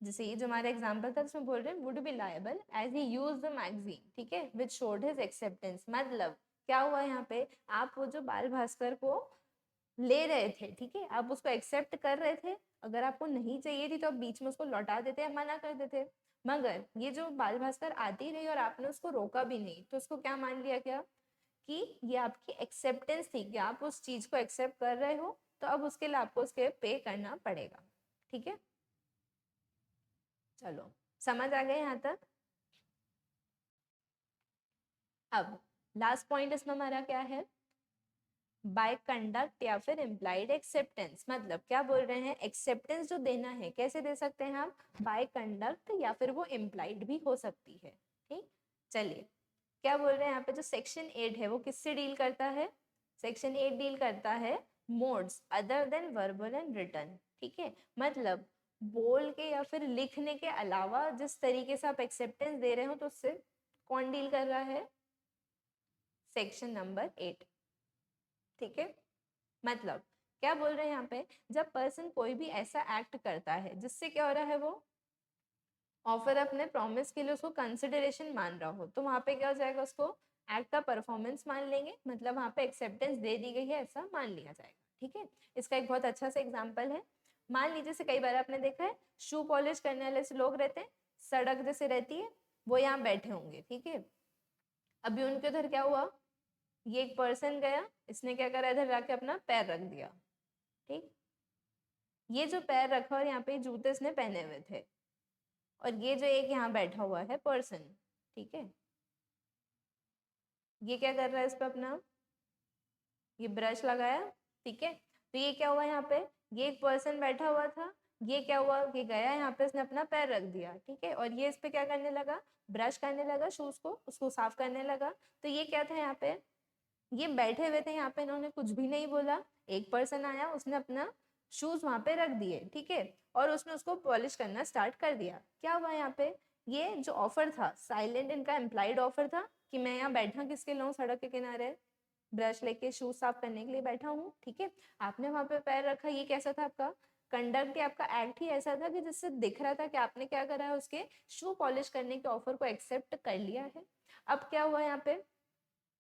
जैसे ये जो हमारा एग्जाम्पल था उसमें बोल रहे हैं would be liable as he use the magazine. ठीक है, विच शोड हिज एक्सेप्टेंस, मतलब क्या हुआ यहाँ पे, आप वो जो बाल भास्कर को ले रहे थे, ठीक है, आप उसको एक्सेप्ट कर रहे थे, अगर आपको नहीं चाहिए थी तो आप बीच में उसको लौटा देते या मना कर देते, मगर ये जो बाल भास्कर आती रही और आपने उसको रोका भी नहीं, तो उसको क्या मान लिया क्या, कि ये आपकी एक्सेप्टेंस थी कि आप उस चीज को एक्सेप्ट कर रहे हो, तो अब उसके लिए आपको उसके पे करना पड़ेगा। ठीक है, चलो समझ आ गया यहाँ तक? अब लास्ट पॉइंट इसमें हमारा क्या है, बाय कंडक्ट या फिर इम्प्लाइड एक्सेप्टेंस। मतलब क्या बोल रहे हैं, एक्सेप्टेंस जो देना है कैसे दे सकते हैं हम, बाय कंडक्ट या फिर वो इम्प्लाइड भी हो सकती है। ठीक, चलिए क्या बोल रहे हैं यहाँ पे, जो सेक्शन 8 है वो किससे डील करता है, सेक्शन 8 डील करता है modes other than verbal and written. ठीक है, मतलब बोल के या फिर लिखने के अलावा जिस तरीके से आप एक्सेप्टेंस दे रहे हो तो उससे कौन डील कर रहा है, सेक्शन नंबर 8। ठीक है, मतलब क्या बोल रहे हैं यहाँ पे, जब पर्सन कोई भी ऐसा एक्ट करता है जिससे क्या हो रहा है, वो ऑफर अपने प्रॉमिस के लिए उसको कंसिडरेशन मान रहा हो, तो वहां पे क्या हो जाएगा, उसको एक्ट का परफॉर्मेंस मान लेंगे, मतलब वहां पे एक्सेप्टेंस दे दी गई है ऐसा मान लिया जाएगा। ठीक है, इसका एक बहुत अच्छा सा एग्जाम्पल है, मान लीजिए से कई बार आपने देखा है शू पॉलिश करने वाले से लोग रहते हैं, सड़क जैसे रहती है, वो यहाँ बैठे होंगे। ठीक है, अभी उनके उधर क्या हुआ, ये एक पर्सन गया, इसने क्या करा, इधर जाके अपना पैर रख दिया। ठीक, ये जो पैर रखा और यहाँ पे जूते इसने पहने हुए थे, और ये जो एक यहाँ बैठा हुआ है पर्सन, ठीक है, ये क्या कर रहा है, इस पे अपना ये ब्रश लगाया। ठीक है, तो ये क्या हुआ यहाँ पे, ये एक पर्सन बैठा हुआ था, ये क्या हुआ, ये गया यहाँ पे, इसने अपना पैर रख दिया। ठीक है, और ये इस पे क्या करने लगा, ब्रश करने लगा शूज को, उसको साफ करने लगा। तो ये क्या था यहाँ पे, ये बैठे हुए थे यहाँ पे, इन्होंने कुछ भी नहीं बोला, एक पर्सन आया, उसने अपना शूज वहां पे रख दिए। ठीक है, और उसने उसको पॉलिश करना स्टार्ट कर दिया। क्या हुआ यहाँ पे, ये जो ऑफर था साइलेंट, इनका एम्प्लाइड ऑफर था कि मैं यहाँ बैठा किसके लिए हूँ, सड़क के किनारे ब्रश लेके शूज साफ करने के लिए बैठा हूँ। ठीक है, आपने वहां पे पैर रखा, ये कैसा था आपका कंडक्ट या आपका एक्ट ही ऐसा था कि जिससे दिख रहा था कि आपने क्या करा है, उसके शू पॉलिश करने के ऑफर को एक्सेप्ट कर लिया है। अब क्या हुआ यहाँ पे,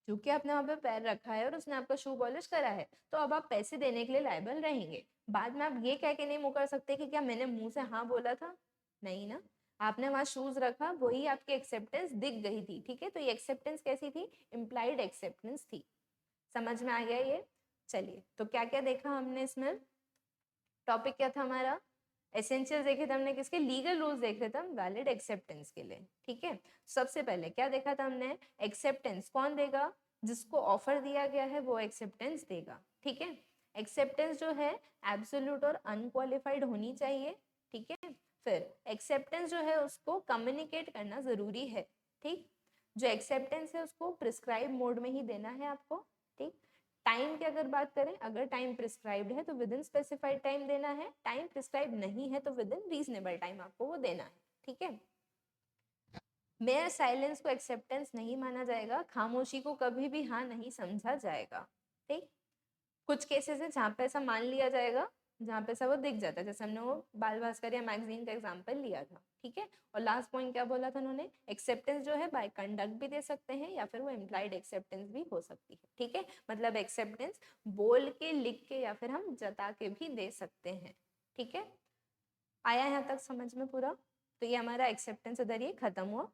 क्योंकि आपने वहां पे पैर रखा है और उसने आपका शू पॉलिश करा है, तो अब आप पैसे देने के लिए लायबल रहेंगे। बाद में आप ये कह के नहीं मुकर सकते कि क्या मैंने मुंह से हाँ बोला था, नहीं ना, आपने वहां शूज रखा, वही आपकी एक्सेप्टेंस दिख गई थी। ठीक है, तो ये एक्सेप्टेंस कैसी थी, इम्प्लाइड एक्सेप्टेंस थी। समझ में आ गया ये, चलिए तो क्या क्या देखा हमने इसमें, टॉपिक क्या था हमारा, एसेंशियल देखे थे हमने, किसके, लीगल रूल्स देख रहे थे हम वैलिड एक्सेप्टेंस के लिए। ठीक है, सबसे पहले क्या देखा था हमने, एक्सेप्टेंस कौन देगा, जिसको ऑफर दिया गया है वो एक्सेप्टेंस देगा। ठीक है, एक्सेप्टेंस जो है एब्सोल्यूट और अनक्वालिफाइड होनी चाहिए। ठीक है, फिर एक्सेप्टेंस जो है उसको कम्युनिकेट करना जरूरी है। ठीक, जो एक्सेप्टेंस है उसको प्रिस्क्राइब मोड में ही देना है आपको। ठीक, टाइम की अगर बात करें, अगर टाइम प्रिस्क्राइब्ड है तो विद इन स्पेसिफाइड टाइम देना है, टाइम प्रिस्क्राइब नहीं है तो विद इन रीजनेबल टाइम आपको वो देना है। ठीक है, मेयर साइलेंस को एक्सेप्टेंस नहीं माना जाएगा, खामोशी को कभी भी हाँ नहीं समझा जाएगा। ठीक, कुछ केसेस है जहाँ पे ऐसा मान लिया जाएगा, जहाँ पे ऐसा वो दिख जाता है, जैसे हमने वो बाल भास्कर या मैगजीन का एग्जांपल लिया था। ठीक है, और लास्ट पॉइंट क्या बोला था उन्होंने, एक्सेप्टेंस जो है बाय कंडक्ट भी दे सकते हैं या फिर वो इम्प्लाइड एक्सेप्टेंस भी हो सकती है। ठीक है, मतलब एक्सेप्टेंस बोल के, लिख के या फिर हम जता के भी दे सकते हैं। ठीक है, आया यहाँ तक समझ में पूरा, तो ये हमारा एक्सेप्टेंस इधर ये खत्म हुआ।